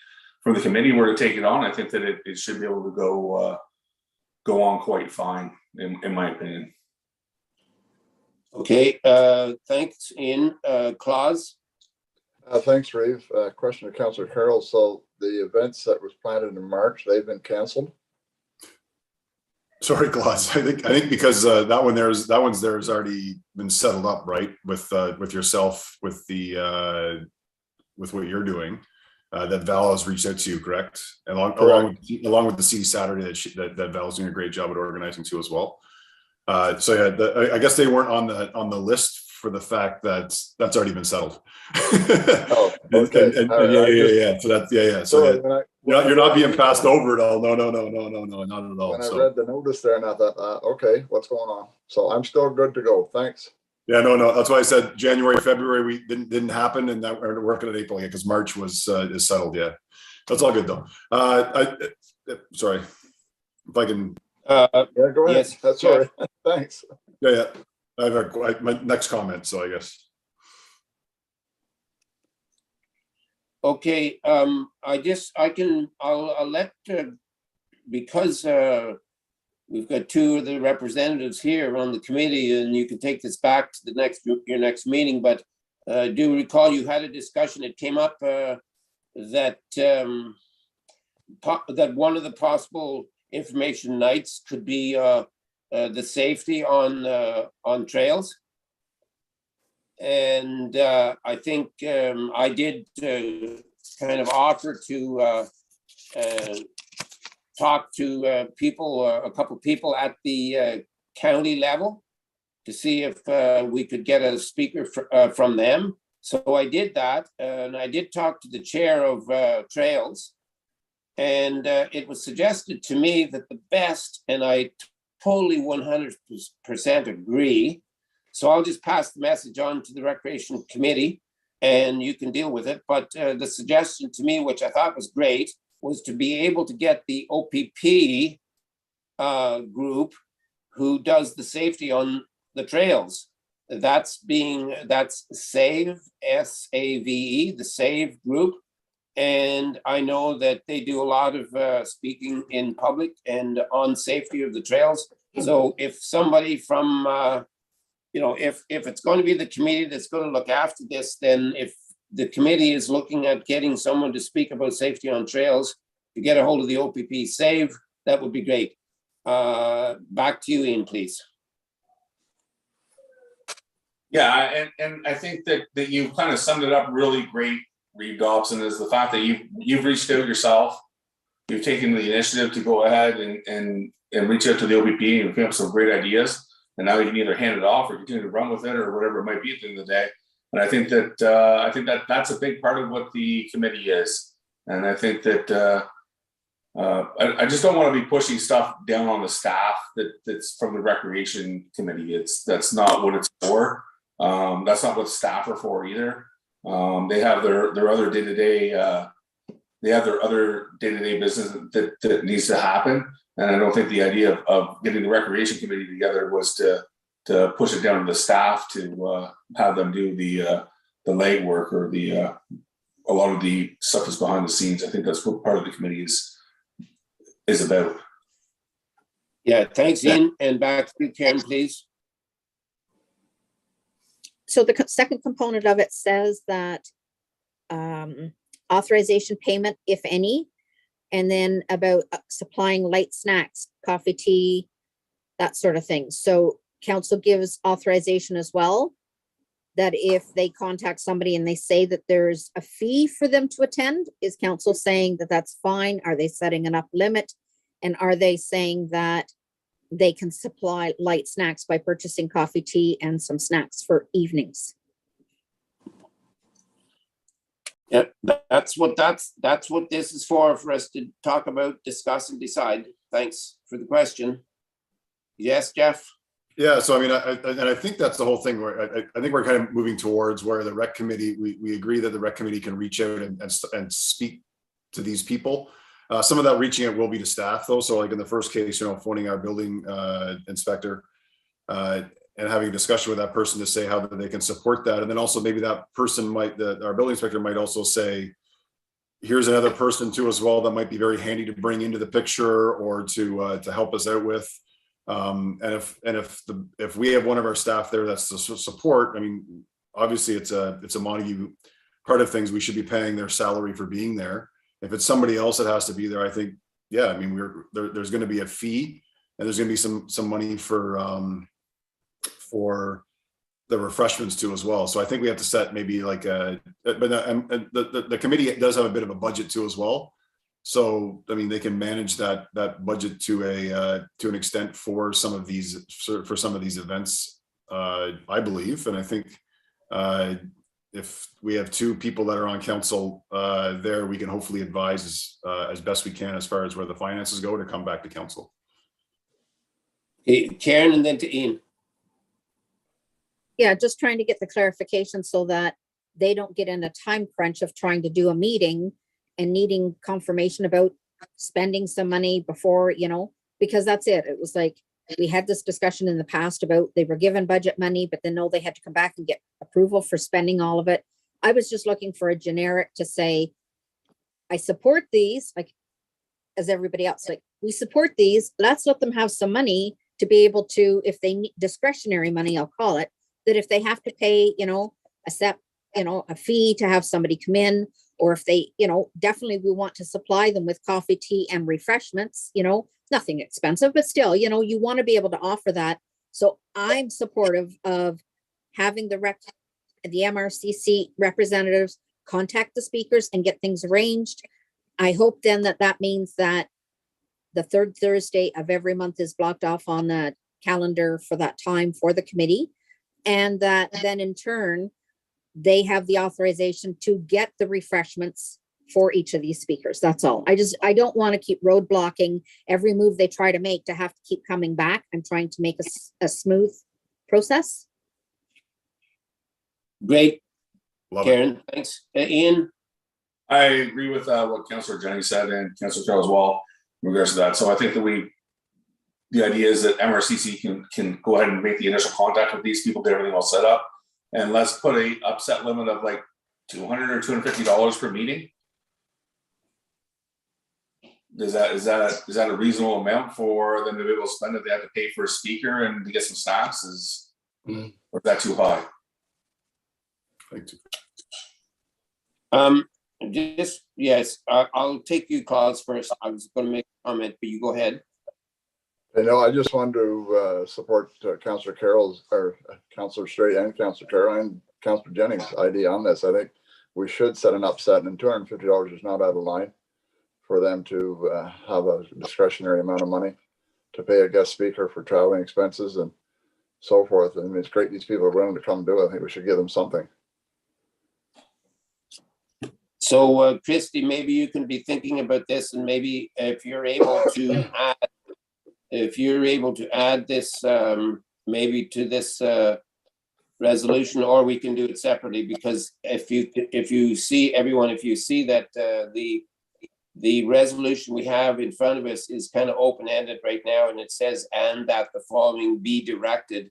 committee were to take it on, I think that it should be able to go on quite fine, in my opinion. Okay, thanks, Ian. Claus? Thanks, Reeve. Question to Councillor Carroll. So the events that was planned in March, they've been canceled? Sorry, Claus. I think because that one's already been settled up, right? With yourself, with what you're doing. That Val has reached out to you, correct? Along with the City Saturday that Val's doing a great job at organizing too as well. So yeah, I guess they weren't on the list for the fact that that's already been settled. Oh, okay. Yeah. So that's yeah. So you're not being passed over at all. No, not at all. When I read the notice there, and I thought, okay, what's going on? So I'm still good to go. Thanks. Yeah, no. That's why I said January, February we didn't happen, and that we're working at April because March is settled. Yeah, that's all good though. Sorry, if I can. Yeah, go ahead. Yes. That's all right. Thanks. Yeah. I have my next comment. So I guess. Okay, I'll let, because we've got two of the representatives here on the committee, and you can take this back to your next meeting, but do recall you had a discussion, it came up that one of the possible information nights could be the safety on trails. And I think I did kind of offer to talk to a couple people at the county level to see if we could get a speaker from them. So I did that, and I did talk to the chair of trails, and it was suggested to me that the best, and I totally 100% agree. So I'll just pass the message on to the Recreation Committee and you can deal with it. But the suggestion to me, which I thought was great, was to be able to get the OPP group who does the safety on the trails. That's SAVE, S-A-V-E, the SAVE group. And I know that they do a lot of speaking in public and on safety of the trails. So if somebody from, if it's going to be the committee that's going to look after this, then if the committee is looking at getting someone to speak about safety on trails, to get a hold of the OPP SAVE, that would be great. Back to you, Ian, please. Yeah, and I think that you kind of summed it up really great, Reeve Dobson, is the fact that you've reached out yourself. You've taken the initiative to go ahead and reach out to the OPP and come up with some great ideas. And now you can either hand it off or continue to run with it or whatever it might be at the end of the day. And I think that that's a big part of what the committee is. And I think that I just don't want to be pushing stuff down on the staff that's from the Recreation Committee. That's not what it's for. That's not what staff are for either. They have their other day-to-day. They have their other day-to-day business that needs to happen. And I don't think the idea of getting the Recreation Committee together was to push it down to the staff to have them do the legwork or a lot of the stuff that's behind the scenes. I think that's what part of the committee is about. Yeah, thanks, Ian. And back to you, Karen, please. So the second component of it says that authorization payment, if any, and then about supplying light snacks, coffee, tea, that sort of thing. So council gives authorization as well, that if they contact somebody and they say that there's a fee for them to attend, is council saying that that's fine? Are they setting an up limit? And are they saying that they can supply light snacks by purchasing coffee, tea, and some snacks for evenings? Yeah, that's what this is for us to talk about, discuss and decide. Thanks for the question. Yes, Jeff? Yeah, so I mean, I think that's the whole thing where I think we're kind of moving towards where the rec committee, we agree that the rec committee can reach out and speak to these people. Some of that reaching out will be to staff though. So like in the first case, phoning our building inspector and having a discussion with that person to say how they can support that. And then also maybe that person our building inspector might also say, here's another person too as well that might be very handy to bring into the picture or to help us out with. And if we have one of our staff there that's the support, I mean, obviously it's a Montague part of things. We should be paying their salary for being there. If it's somebody else that has to be there, I think, yeah, I mean, there's going to be a fee and there's going to be some money for the refreshments too as well. So I think we have to set maybe like the committee does have a bit of a budget too as well. So, I mean, they can manage that budget to an extent for some of these events, I believe. And I think if we have two people that are on council there, we can hopefully advise as best we can as far as where the finances go to come back to council. Hey, Karen, and then to Ian. Yeah, just trying to get the clarification so that they don't get in a time crunch of trying to do a meeting and needing confirmation about spending some money before, because that's it. It was like, we had this discussion in the past about they were given budget money, but then no, they had to come back and get approval for spending all of it. I was just looking for a generic to say, I support these, like, as everybody else, like, we support these, let's let them have some money to be able to, if they need discretionary money, I'll call it, that if they have to pay, a fee to have somebody come in, or if they, definitely we want to supply them with coffee, tea, and refreshments, nothing expensive, but still, you want to be able to offer that. So I'm supportive of having the MRCC representatives contact the speakers and get things arranged. I hope then that means that the third Thursday of every month is blocked off on the calendar for that time for the committee. And that then in turn, they have the authorization to get the refreshments for each of these speakers. That's all. I don't want to keep roadblocking every move they try to make to have to keep coming back. I'm trying to make a smooth process. Great, Love Karen, it. thanks. Ian? I agree with what Councillor Jennings said and Councillor Carroll as well in regards to that. So I think that the idea is that MRCC can go ahead and make the initial contact with these people, get everything all set up. And let's put a upset limit of like $200 or $250 per meeting. Is that a reasonable amount for them to be able to spend if they have to pay for a speaker and to get some snacks? Or is that too high? Yes, I'll take you calls first. I was going to make a comment, but you go ahead. I just wanted to support Councillor Carroll's or Councillor Straight and Councillor Carroll and Councillor Jennings' idea on this. I think we should set an upset, and $250 is not out of line for them to have a discretionary amount of money to pay a guest speaker for traveling expenses and so forth. I mean, it's great these people are willing to come do it. I think we should give them something. So, Christy, maybe you can be thinking about this, and maybe if you're able to add this maybe to this resolution, or we can do it separately, because if you see that the resolution we have in front of us is kind of open-ended right now, and it says, and that the following be directed.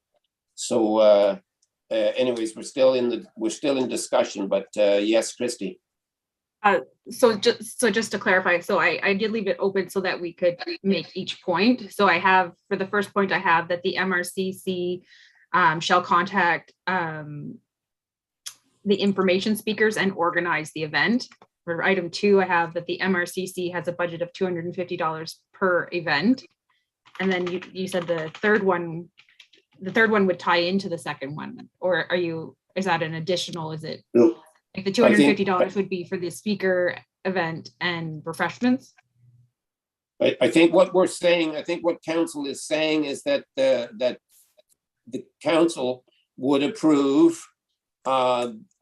So anyways, we're still in discussion, but yes, Christy. So just to clarify, so I did leave it open so that we could make each point. So I have, for the first point, I have that the MRCC shall contact the information speakers and organize the event. For item 2, I have that the MRCC has a budget of $250 per event. And then you said the third one would tie into the second one, or is that an additional, is it? No. Like the $250 would be for the speaker, event, and refreshments? I think what we're saying, I think what council is saying is that the council would approve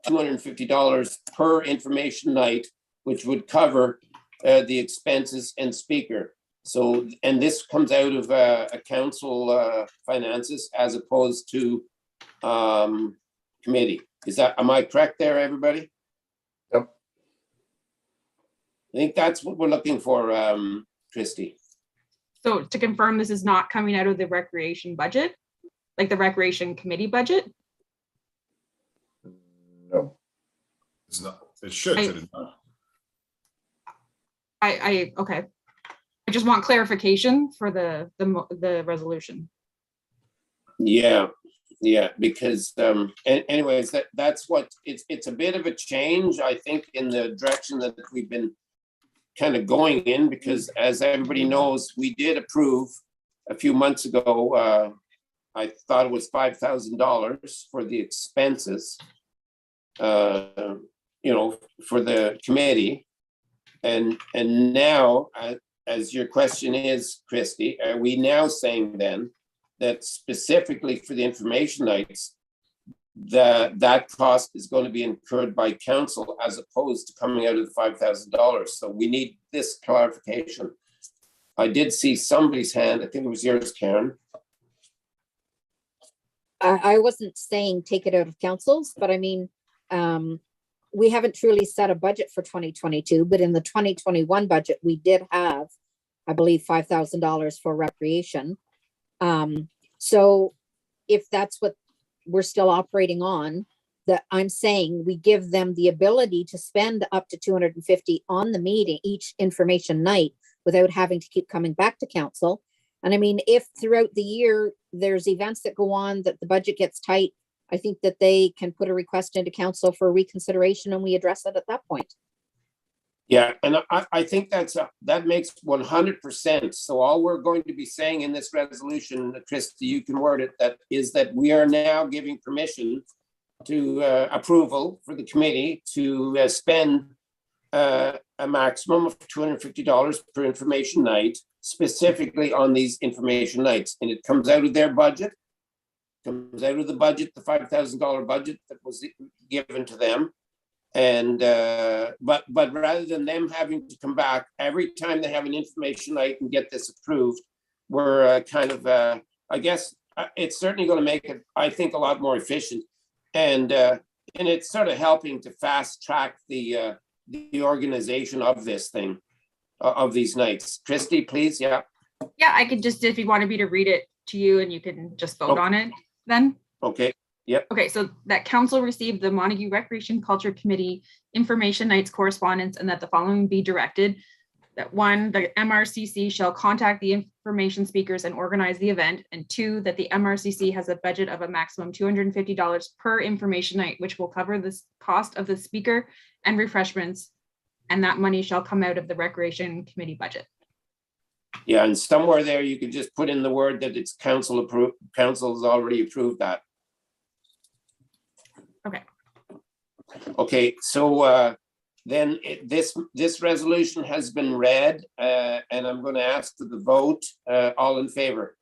$250 per information night, which would cover the expenses and speaker. So, and this comes out of a council finances as opposed to committee. Am I correct there, everybody? Yep. I think that's what we're looking for, Christie. So to confirm, this is not coming out of the recreation budget, like the recreation committee budget? No. It's not, it should. I- but it's not. Okay. I just want clarification for the resolution. Yeah, because anyways, that's what it's a bit of a change, I think, in the direction that we've been kind of going in, because as everybody knows, we did approve a few months ago, I thought it was $5,000 for the expenses, for the committee. And now, as your question is, Christie, are we now saying then that specifically for the information nights, that cost is going to be incurred by council as opposed to coming out of the $5,000? So we need this clarification. I did see somebody's hand. I think it was yours, Karen. I wasn't saying take it out of councils, but I mean, we haven't truly set a budget for 2022, but in the 2021 budget, we did have, I believe, $5,000 for recreation. So if that's what we're still operating on, that I'm saying we give them the ability to spend up to 250 on the meeting, each information night, without having to keep coming back to council. And I mean, if throughout the year, there's events that go on that the budget gets tight, I think that they can put a request into council for reconsideration and we address it at that point. Yeah, and I think that makes 100%. So all we're going to be saying in this resolution, Christie, you can word it, that is that we are now giving permission to approval for the committee to spend a maximum of $250 per information night, specifically on these information nights. And it comes out of their budget, comes out of the budget, the $5,000 budget that was given to them. And but rather than them having to come back every time they have an information night and get this approved, we're kind of I guess it's certainly going to make it, I think, a lot more efficient, and it's sort of helping to fast track the organization of this thing, of these nights. Christie, please. Yeah, I could just, if you wanted me to read it to you and you can just vote on it then. okay. Yep. Okay, so that council received the Montague Recreation Culture Committee information nights correspondence, and that the following be directed. That 1, the MRCC shall contact the information speakers and organize the event. And 2, that the MRCC has a budget of a maximum $250 per information night, which will cover the cost of the speaker and refreshments. And that money shall come out of the Recreation Committee budget. Yeah, and somewhere there you could just put in the word that it's council approved. Council has already approved that. Okay, so then this resolution has been read, and I'm going to ask for the vote. All in favor?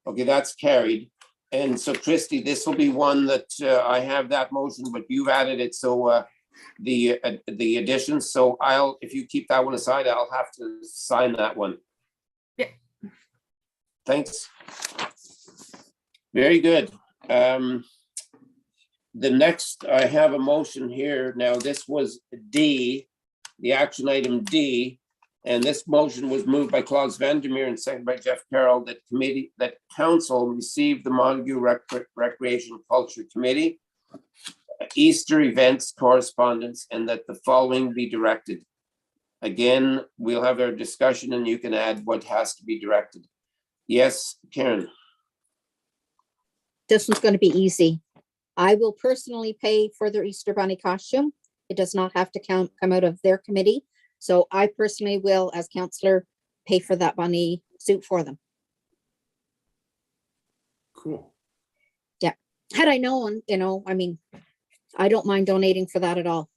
Okay, that's carried. And so, Christie, this will be one that I have that motion, but you've added it. So the additions. So if you keep that one aside, I'll have to sign that one. Yeah. Thanks. Very good. The next, I have a motion here. Now, this was D, the action item D, and this motion was moved by Claus Vandermeer and seconded by Jeff Carroll, that council received the Montague Recreation Culture Committee Easter events correspondence, and that the following be directed. Again, we'll have our discussion and you can add what has to be directed. Yes, Karen. This one's going to be easy. I will personally pay for their Easter Bunny costume. It does not have to come out of their committee. So I personally will, as counselor, pay for that bunny suit for them. Cool. Yeah. Had I known, I mean, I don't mind donating for that at all.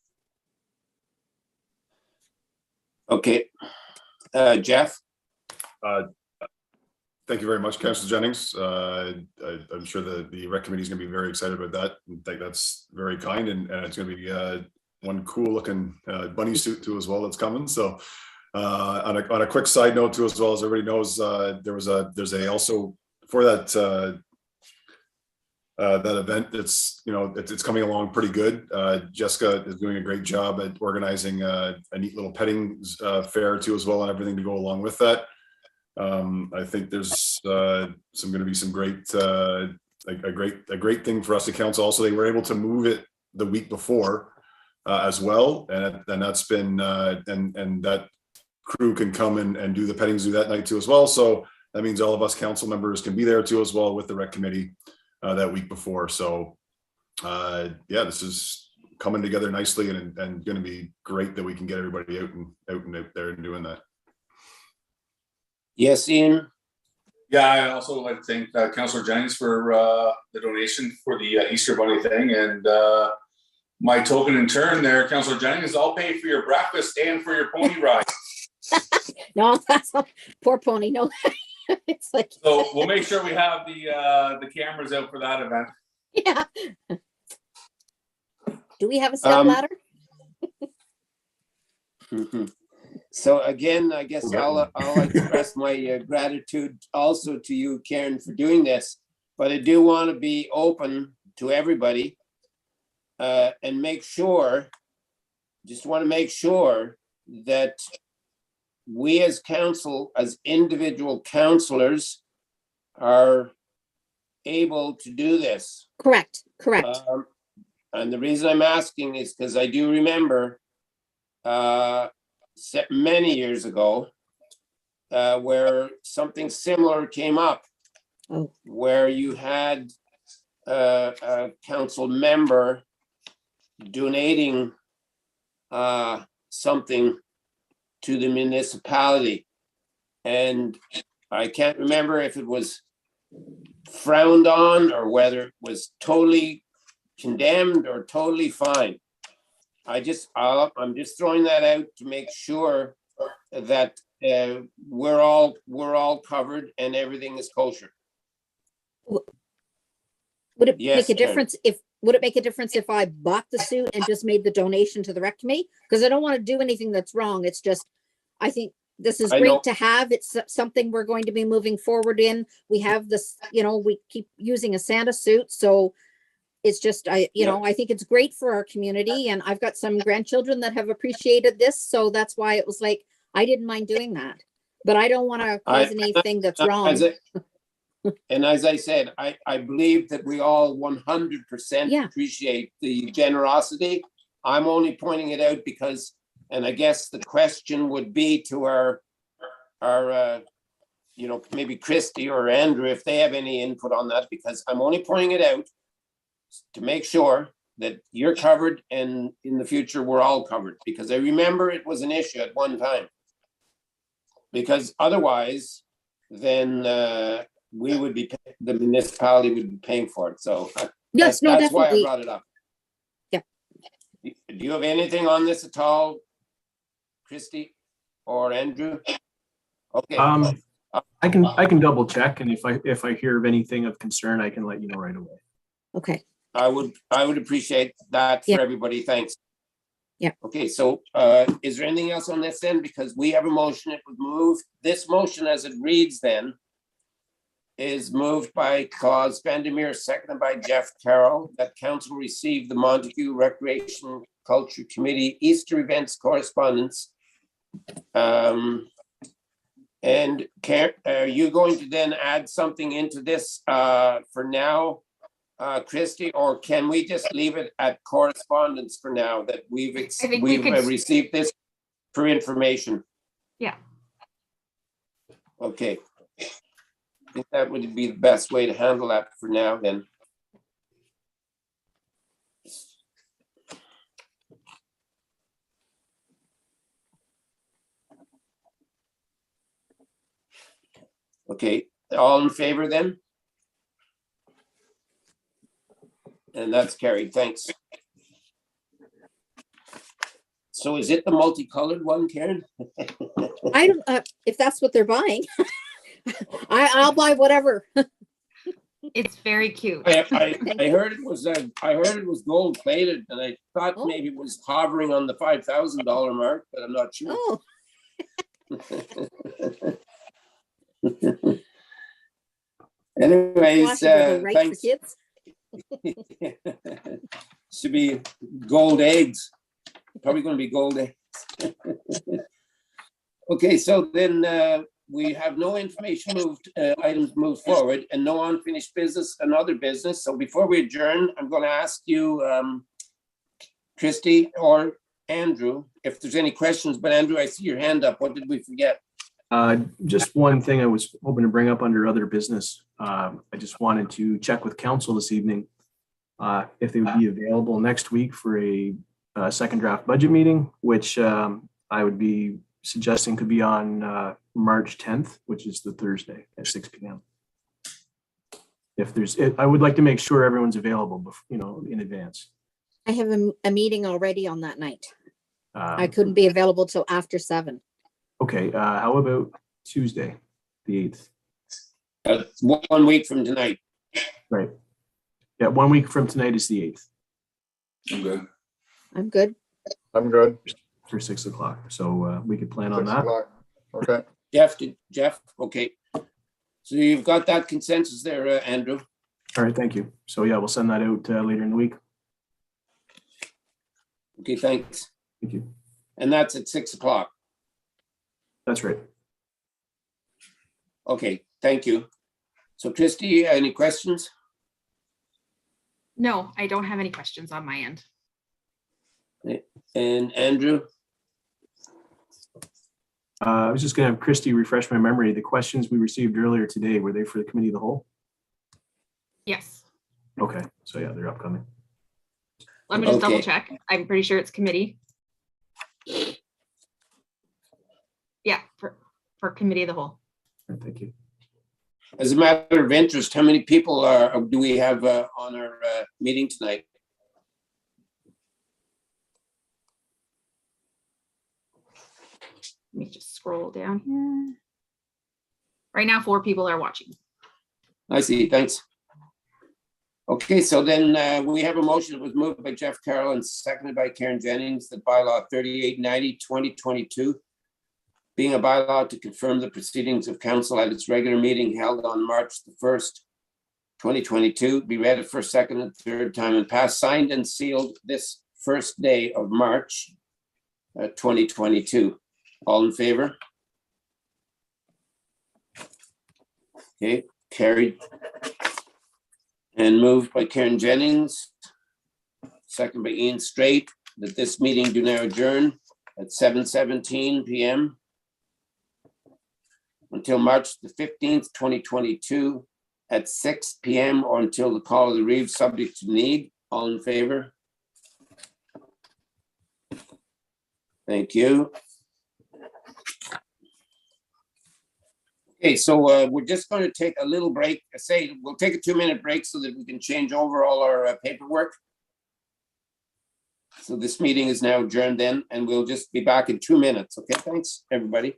Okay. Jeff? Thank you very much, Councillor Jennings. I'm sure the rec committee is going to be very excited about that. I think that's very kind, and it's going to be one cool looking bunny suit too as well that's coming. So on a quick side note too, as well, as everybody knows, there's also for that that event. It's coming along pretty good. Jessica is doing a great job at organizing a neat little petting fair too as well, and everything to go along with that. I think there's going to be some great a great thing for us to council. Also, they were able to move it the week before as well, and that's been and that crew can come and do the petting zoo that night too as well. So that means all of us council members can be there too as well with the rec committee that week before. So yeah, this is coming together nicely, and going to be great that we can get everybody out there and doing that. Yes, Ian. Yeah, I also like to thank Councillor Jennings for the donation for the Easter Bunny thing, and my token in turn there, Councillor Jennings, I'll pay for your breakfast and for your pony ride. No, that's not, poor pony. No, it's like, So we'll make sure we have the cameras out for that event. yeah. Do we have a step ladder? So again, I guess I'll express my gratitude also to you, Karen, for doing this. But I do want to be open to everybody and make sure, just want to make sure that we as council, as individual councillors, are able to do this. Correct. And the reason I'm asking is because I do remember many years ago where something similar came up, where you had a council member donating something to the municipality. And I can't remember if it was frowned on or whether it was totally condemned or totally fine. I'm just throwing that out to make sure that we're all covered and everything is kosher. Would it Yes, make a difference if I bought the suit and just made the donation to the rec committee? Because I don't want to do anything that's wrong. It's just, I think this is I know. great to have. It's something we're going to be moving forward in. We have this, we keep using a Santa suit, so it's just, I think it's great for our community, and I've got some grandchildren that have appreciated this, so that's why it was like, I didn't mind doing that, but I don't want to cause anything that's wrong. And as I said, I believe that we all 100% appreciate the generosity. I'm only pointing it out because, and I guess the question would be to our maybe Christy or Andrew, if they have any input on that, because I'm only pointing it out to make sure that you're covered, and in the future we're all covered, because I remember it was an issue at one time. Because otherwise, then the municipality would be paying for it. So yes, that's why I definitely. brought it up. Yeah. Do you have anything on this at all, Christy or Andrew? Okay. I can double check, and if I hear of anything of concern, I can let you know right away. Okay. I would appreciate that for everybody. Thanks. Yeah. Okay, so is there anything else on this then? Because we have a motion, it was moved. This motion as it reads then is moved by Claus Vandermeer, seconded by Jeff Carroll, that council receive the Montague Recreation Culture Committee Easter events correspondence. And are you going to then add something into this for now, Christy, or can we just leave it at correspondence for now, that we've received this for information? Yeah. Okay. I think that would be the best way to handle that for now then. Okay, all in favor then? And that's carried, thanks. So is it the multicolored one, Karen? I don't, if that's what they're buying. I'll buy whatever. It's very cute. I heard it was gold plated, and I thought Oh. maybe it was hovering on the $5,000 mark, but I'm not sure. Oh, Anyways, washable, right, for thanks. kids? Should be gold eggs. Probably going to be gold eggs. Okay, so then we have no information items moved forward, and no unfinished business and other business. So before we adjourn, I'm going to ask you, Christy or Andrew, if there's any questions. But Andrew, I see your hand up. What did we forget? Just one thing I was hoping to bring up under other business. I just wanted to check with council this evening if they would be available next week for a second draft budget meeting, which I would be suggesting could be on March 10th, which is the Thursday at 6 p.m. If there's, I would like to make sure everyone's available, in advance. I have a meeting already on that night. I couldn't be available till after 7. Okay, how about Tuesday, the 8th? 1 week from tonight. Right. Yeah, 1 week from tonight is the 8th I'm good. I'm good. I'm good. for 6 o'clock. So we could plan on 6 that. o'clock. Okay. Jeff, okay. So you've got that consensus there, Andrew. All right, thank you. So yeah, we'll send that out later in the week. Okay, thanks. Thank you. And that's at 6 o'clock. That's right. Okay, thank you. So Christy, any questions? No, I don't have any questions on my end. And Andrew? I was just going to have Christy refresh my memory. The questions we received earlier today, were they for the committee of the whole? Yes. Okay, so yeah, they're upcoming. Let me just Okay. double check. I'm pretty sure it's committee. Yeah, for committee of the whole. All right, thank you. As a matter of interest, how many people do we have on our meeting tonight? Let me just scroll down here. Right now, 4 people are watching. I see, thanks. Okay, so then we have a motion that was moved by Jeff Carroll and seconded by Karen Jennings, that bylaw 3890, 2022, being a bylaw to confirm the proceedings of council at its regular meeting held on March the 1st, 2022, be read a first, second, and third time and passed, signed and sealed this first day of March 2022. All in favor? Okay, carried. And moved by Karen Jennings, second by Ian Straight, that this meeting do now adjourn at 7:17 p.m. until March the 15th, 2022 at 6 p.m. or until the call of the Reeve, subject to need. All in favor? Thank you. Okay, so we're just going to take a little break. We'll take a 2-minute break so that we can change over all our paperwork. So this meeting is now adjourned then, and we'll just be back in 2 minutes. Okay, thanks, everybody.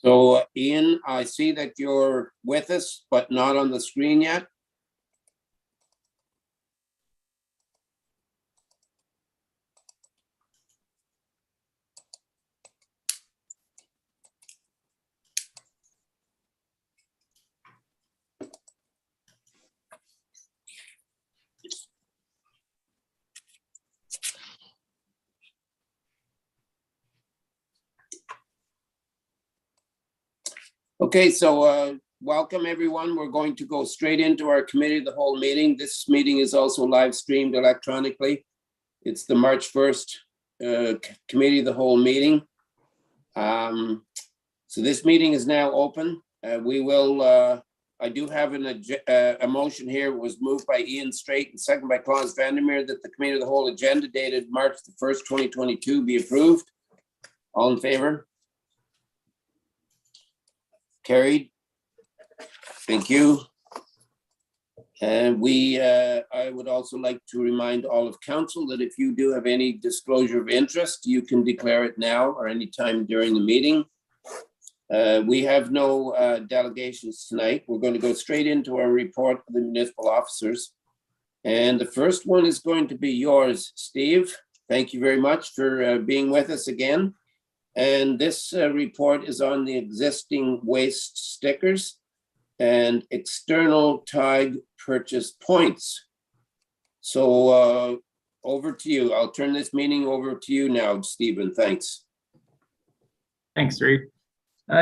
So Ian, I see that you're with us, but not on the screen yet. Okay, so welcome everyone. We're going to go straight into our committee of the whole meeting. This meeting is also live streamed electronically. It's the March 1st committee of the whole meeting. So this meeting is now open. I do have a motion here. It was moved by Ian Straight and seconded by Klaus Vandermeer that the committee of the whole agenda dated March the 1st, 2022 be approved. All in favor? Carried. Thank you. And I would also like to remind all of council that if you do have any disclosure of interest, you can declare it now or anytime during the meeting. We have no delegations tonight. We're going to go straight into our report of the municipal officers. And the first one is going to be yours, Steve. Thank you very much for being with us again. And this report is on the existing waste stickers and external tag purchase points. So over to you. I'll turn this meeting over to you now, Stephen. Thanks. Thanks, Reed.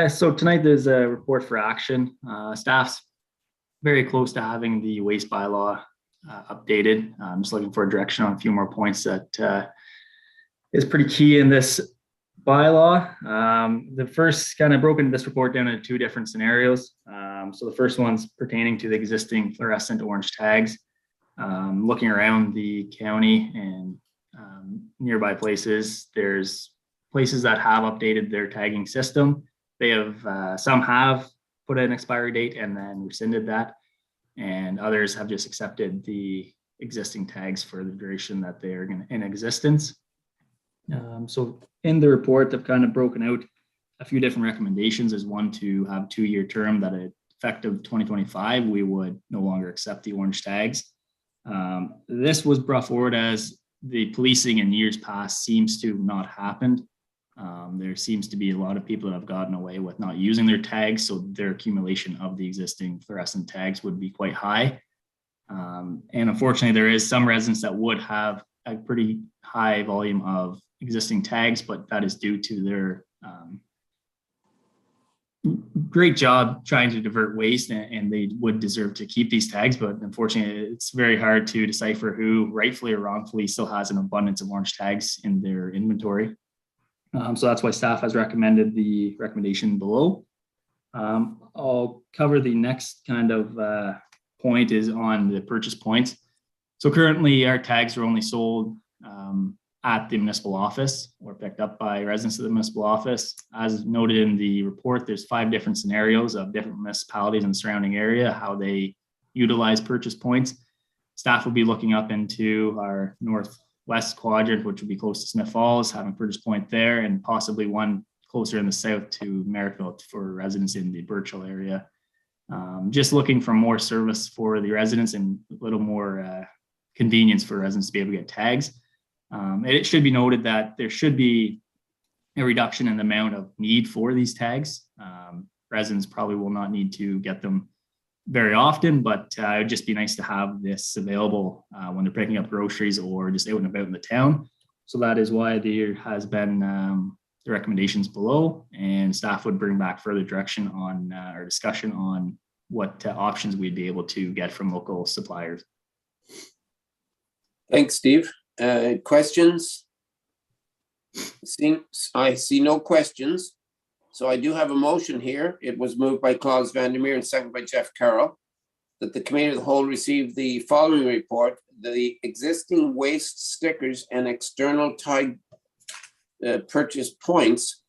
So tonight there's a report for action. Staff's very close to having the waste bylaw updated. I'm just looking for a direction on a few more points that is pretty key in this bylaw. The first kind of broken this report down into two different scenarios. So the first one's pertaining to the existing fluorescent orange tags. Looking around the county and nearby places, there's places that have updated their tagging system. They have some have put an expiry date and then rescinded that, and others have just accepted the existing tags for the duration that they are in existence. So in the report, I've kind of broken out a few different recommendations. As one, to have a 2-year term that effective 2025, we would no longer accept the orange tags. This was brought forward as the policing in years past seems to not happened. There seems to be a lot of people that have gotten away with not using their tags, so their accumulation of the existing fluorescent tags would be quite high. And unfortunately, there is some residents that would have a pretty high volume of existing tags, but that is due to their great job trying to divert waste, and they would deserve to keep these tags. But unfortunately, it's very hard to decipher who rightfully or wrongfully still has an abundance of orange tags in their inventory. So that's why staff has recommended the recommendation below. I'll cover the next kind of point is on the purchase points. So currently our tags are only sold at the municipal office or picked up by residents of the municipal office. As noted in the report, there's 5 different scenarios of different municipalities in the surrounding area, how they utilize purchase points. Staff will be looking up into our northwest quadrant, which would be close to Smith Falls, having purchase point there, and possibly one closer in the south to Merrickville for residents in the Birchall area. Just looking for more service for the residents and a little more convenience for residents to be able to get tags. It should be noted that there should be a reduction in the amount of need for these tags. Residents probably will not need to get them very often, but it would just be nice to have this available when they're picking up groceries or just out and about in the town. So that is why there has been the recommendations below, and staff would bring back further direction on our discussion on what options we'd be able to get from local suppliers. Thanks, Steve. Questions? I see no questions. So I do have a motion here. It was moved by Klaus Vandermeer and seconded by Jeff Carroll, that the committee of the whole receive the following report: the existing waste stickers and external tag purchase points,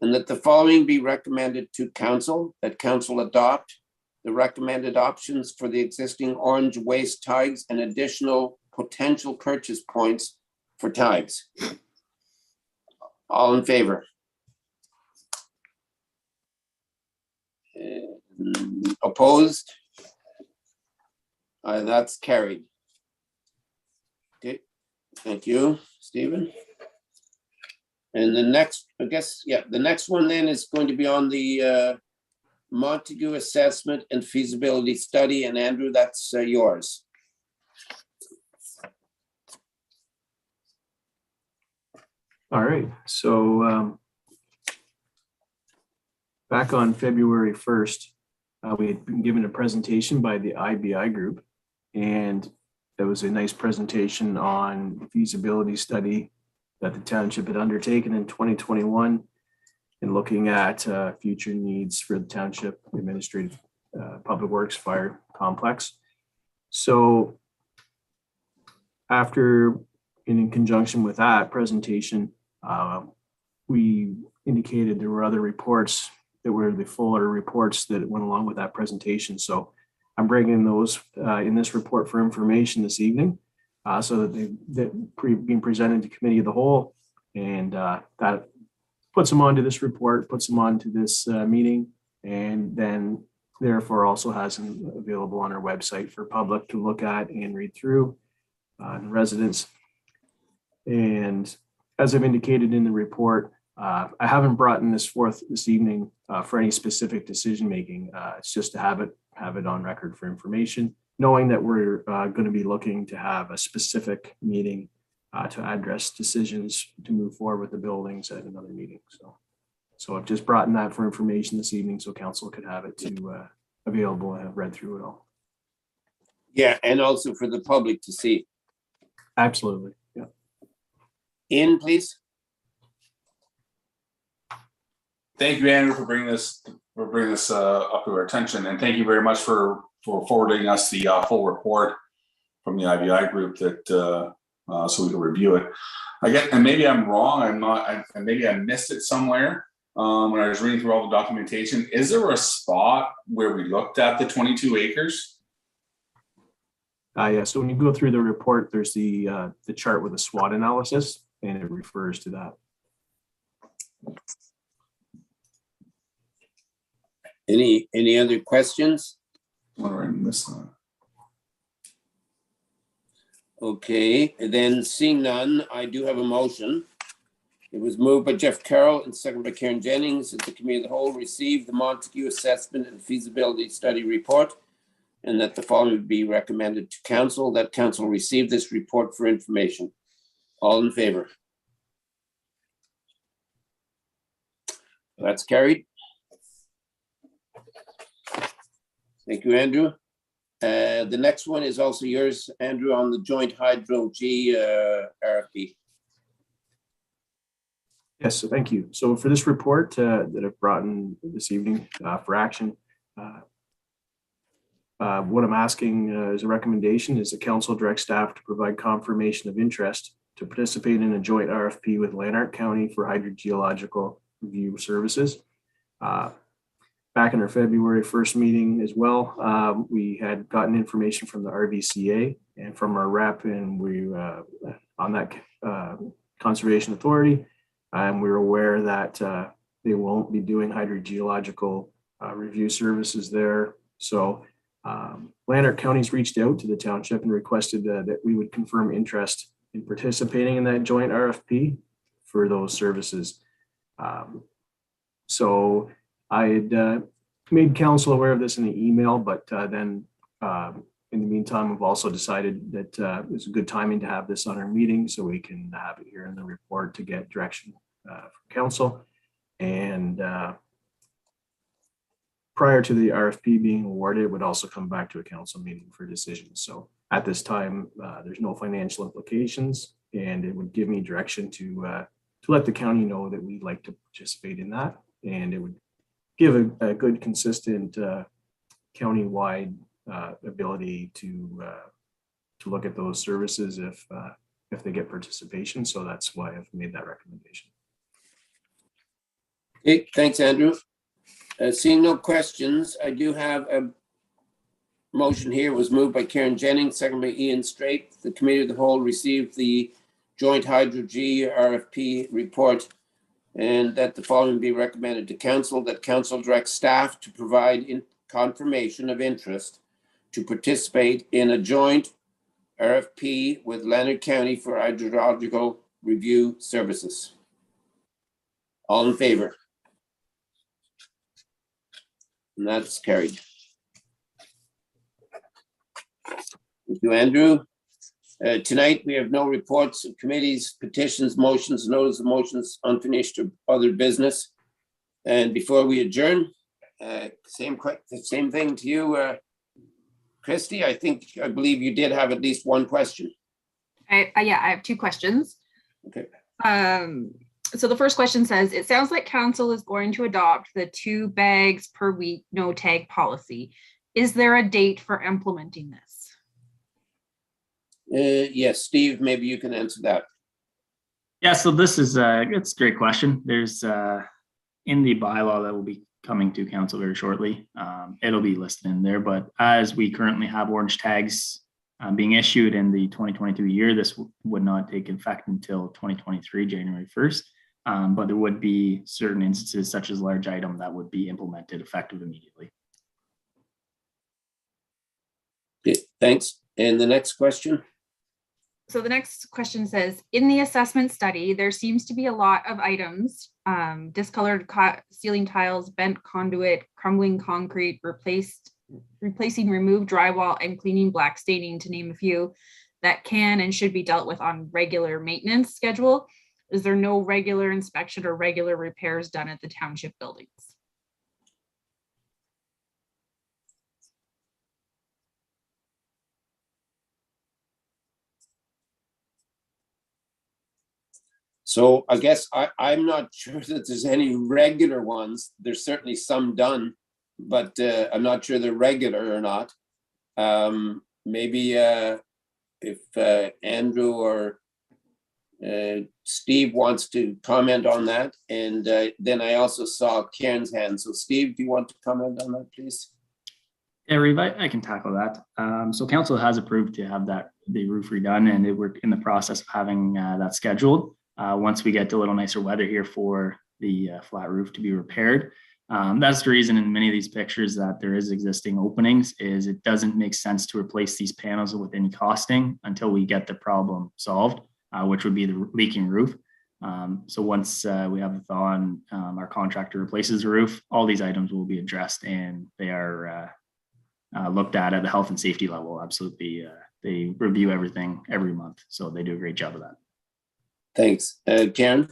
and that the following be recommended to council, that council adopt the recommended options for the existing orange waste tags and additional potential purchase points for tags. All in favor? Opposed? That's carried. Okay, thank you, Stephen. And the next, I guess, yeah, the next one then is going to be on the Montague assessment and feasibility study. And Andrew, that's yours. All right, so back on February 1st, we had been given a presentation by the IBI group, and there was a nice presentation on the feasibility study that the township had undertaken in 2021 and looking at future needs for the township administrative public works fire complex. So after, in conjunction with that presentation, we indicated there were other reports that were the fuller reports that went along with that presentation. So I'm bringing those in this report for information this evening, so that they're being presented to committee of the whole, and that puts them onto this report, puts them onto this meeting, and then therefore also has them available on our website for public to look at and read through, and residents. And as I've indicated in the report, I haven't brought in this forth this evening for any specific decision making. It's just to have it on record for information, knowing that we're going to be looking to have a specific meeting to address decisions to move forward with the buildings at another meeting. So I've just brought in that for information this evening so council could have it to available and have read through it all. Yeah, and also for the public to see. Absolutely. Yeah. Ian, please. Thank you, Andrew, for bringing this up to our attention, and thank you very much for forwarding us the full report from the IBI group that so we can review it. And maybe I'm wrong. Maybe I missed it somewhere when I was reading through all the documentation. Is there a spot where we looked at the 22 acres? Yeah. So when you go through the report, there's the chart with a SWOT analysis, and it refers to that. Any other questions? What did I miss that? Okay, and then seeing none, I do have a motion. It was moved by Jeff Carroll and seconded by Karen Jennings that the committee of the whole receive the Montague assessment and feasibility study report, and that the following be recommended to council, that council receive this report for information. All in favor? That's carried. Thank you, Andrew. The next one is also yours, Andrew, on the joint hydro G RFP. Yes, so thank you. So for this report that I've brought in this evening for action, what I'm asking as a recommendation is the council direct staff to provide confirmation of interest to participate in a joint RFP with Lanark County for hydrogeological review services. Back in our February 1st meeting as well, we had gotten information from the RVCA and from our rep, and we on that conservation authority, and we were aware that they won't be doing hydrogeological review services there. So Lanark County's reached out to the township and requested that we would confirm interest in participating in that joint RFP for those services. So I had made council aware of this in the email, but then in the meantime, we've also decided that it's a good timing to have this on our meeting so we can have it here in the report to get direction from council. And prior to the RFP being awarded, it would also come back to a council meeting for decisions. So at this time, there's no financial implications, and it would give me direction to let the county know that we'd like to participate in that. And it would give a good, consistent county-wide ability to look at those services if they get participation. So that's why I've made that recommendation. Okay, thanks, Andrew. Seeing no questions, I do have a motion here. It was moved by Karen Jennings, second by Ian Straight. The committee of the whole received the joint hydro G RFP report, and that the following be recommended to council, that council directs staff to provide confirmation of interest to participate in a joint RFP with Leonard County for hydrological review services. All in favor? And that's carried. Thank you, Andrew. Tonight, we have no reports of committees, petitions, motions, notice of motions, unfinished or other business. And before we adjourn, same thing to you, Christy. I believe you did have at least one question. Yeah, I have two questions. Okay. So the first question says, it sounds like council is going to adopt the 2 bags per week no tag policy. Is there a date for implementing this? Yes, Steve, maybe you can answer that. Yeah, so this is it's a great question. There's in the bylaw that will be coming to council very shortly. It'll be listed in there, but as we currently have orange tags being issued in the 2022 year, this would not take effect until 2023, January 1st. But there would be certain instances such as large item that would be implemented effective immediately. Okay, thanks. And the next question? So the next question says, in the assessment study, there seems to be a lot of items, discolored ceiling tiles, bent conduit, crumbling concrete, replacing removed drywall, and cleaning black staining, to name a few, that can and should be dealt with on regular maintenance schedule. Is there no regular inspection or regular repairs done at the township buildings? So I guess I'm not sure that there's any regular ones. There's certainly some done, but I'm not sure they're regular or not. Maybe if Andrew or Steve wants to comment on that. And then I also saw Karen's hand. So Steve, do you want to comment on that, please? Yeah, Reeve, I can tackle that. So council has approved to have the roof redone, and we're in the process of having that scheduled. Once we get a little nicer weather here for the flat roof to be repaired. That's the reason in many of these pictures that there is existing openings, is it doesn't make sense to replace these panels with any costing until we get the problem solved, which would be the leaking roof. So once we have a thaw and our contractor replaces the roof, all these items will be addressed, and they are looked at the health and safety level. Absolutely. They review everything every month. So they do a great job of that. Thanks. Karen?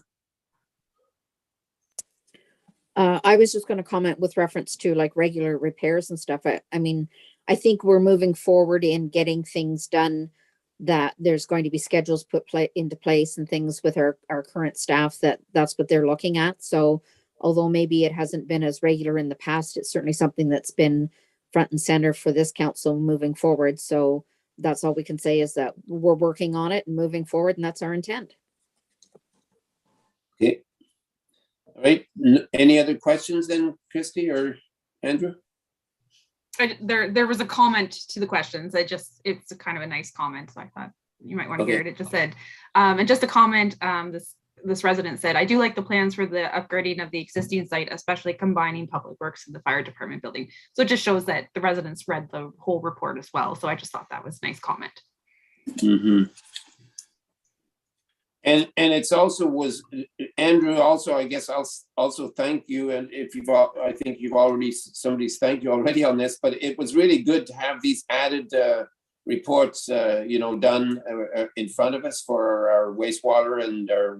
I was just going to comment with reference to like regular repairs and stuff. I mean, I think we're moving forward in getting things done, that there's going to be schedules put into place and things with our current staff, that's what they're looking at. So although maybe it hasn't been as regular in the past, it's certainly something that's been front and center for this council moving forward. So that's all we can say, is that we're working on it and moving forward, and that's our intent. Okay. All right. Any other questions then, Christy or Andrew? There was a comment to the questions. It's a kind of a nice comment, so I thought you might want to hear it. It just said, and just a comment, this resident said, I do like the plans for the upgrading of the existing site, especially combining public works and the fire department building. So it just shows that the residents read the whole report as well. So I just thought that was a nice comment. Mm-hmm. And it's also was, Andrew, also, I guess I'll also thank you. And if I think somebody's thanked you already on this, but it was really good to have these added reports, done in front of us for our wastewater and our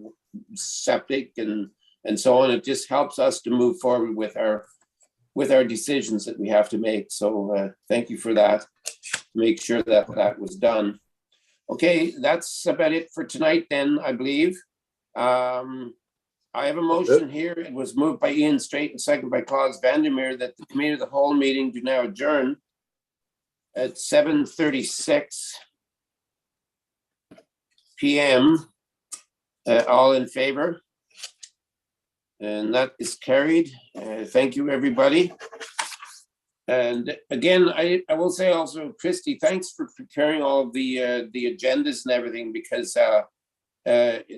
septic and so on. It just helps us to move forward with our decisions that we have to make. So thank you for that. Make sure that was done. Okay, that's about it for tonight then, I believe. I have a motion here. It was moved by Ian Straight and seconded by Claus Vandermeer that the committee of the whole meeting do now adjourn at 7:36 p.m. All in favor? And that is carried. Thank you, everybody. And again, I will say also, Christy, thanks for preparing all of the agendas and everything, because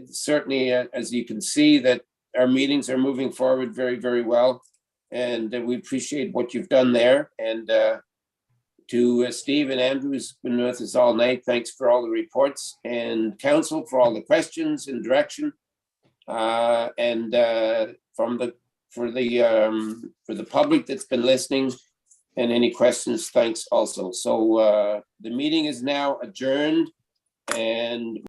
certainly, as you can see, that our meetings are moving forward very, very well. And we appreciate what you've done there. And to Steve and Andrew, who's been with us all night, thanks for all the reports, and council for all the questions and direction. And for the public that's been listening and any questions, thanks also. So the meeting is now adjourned, and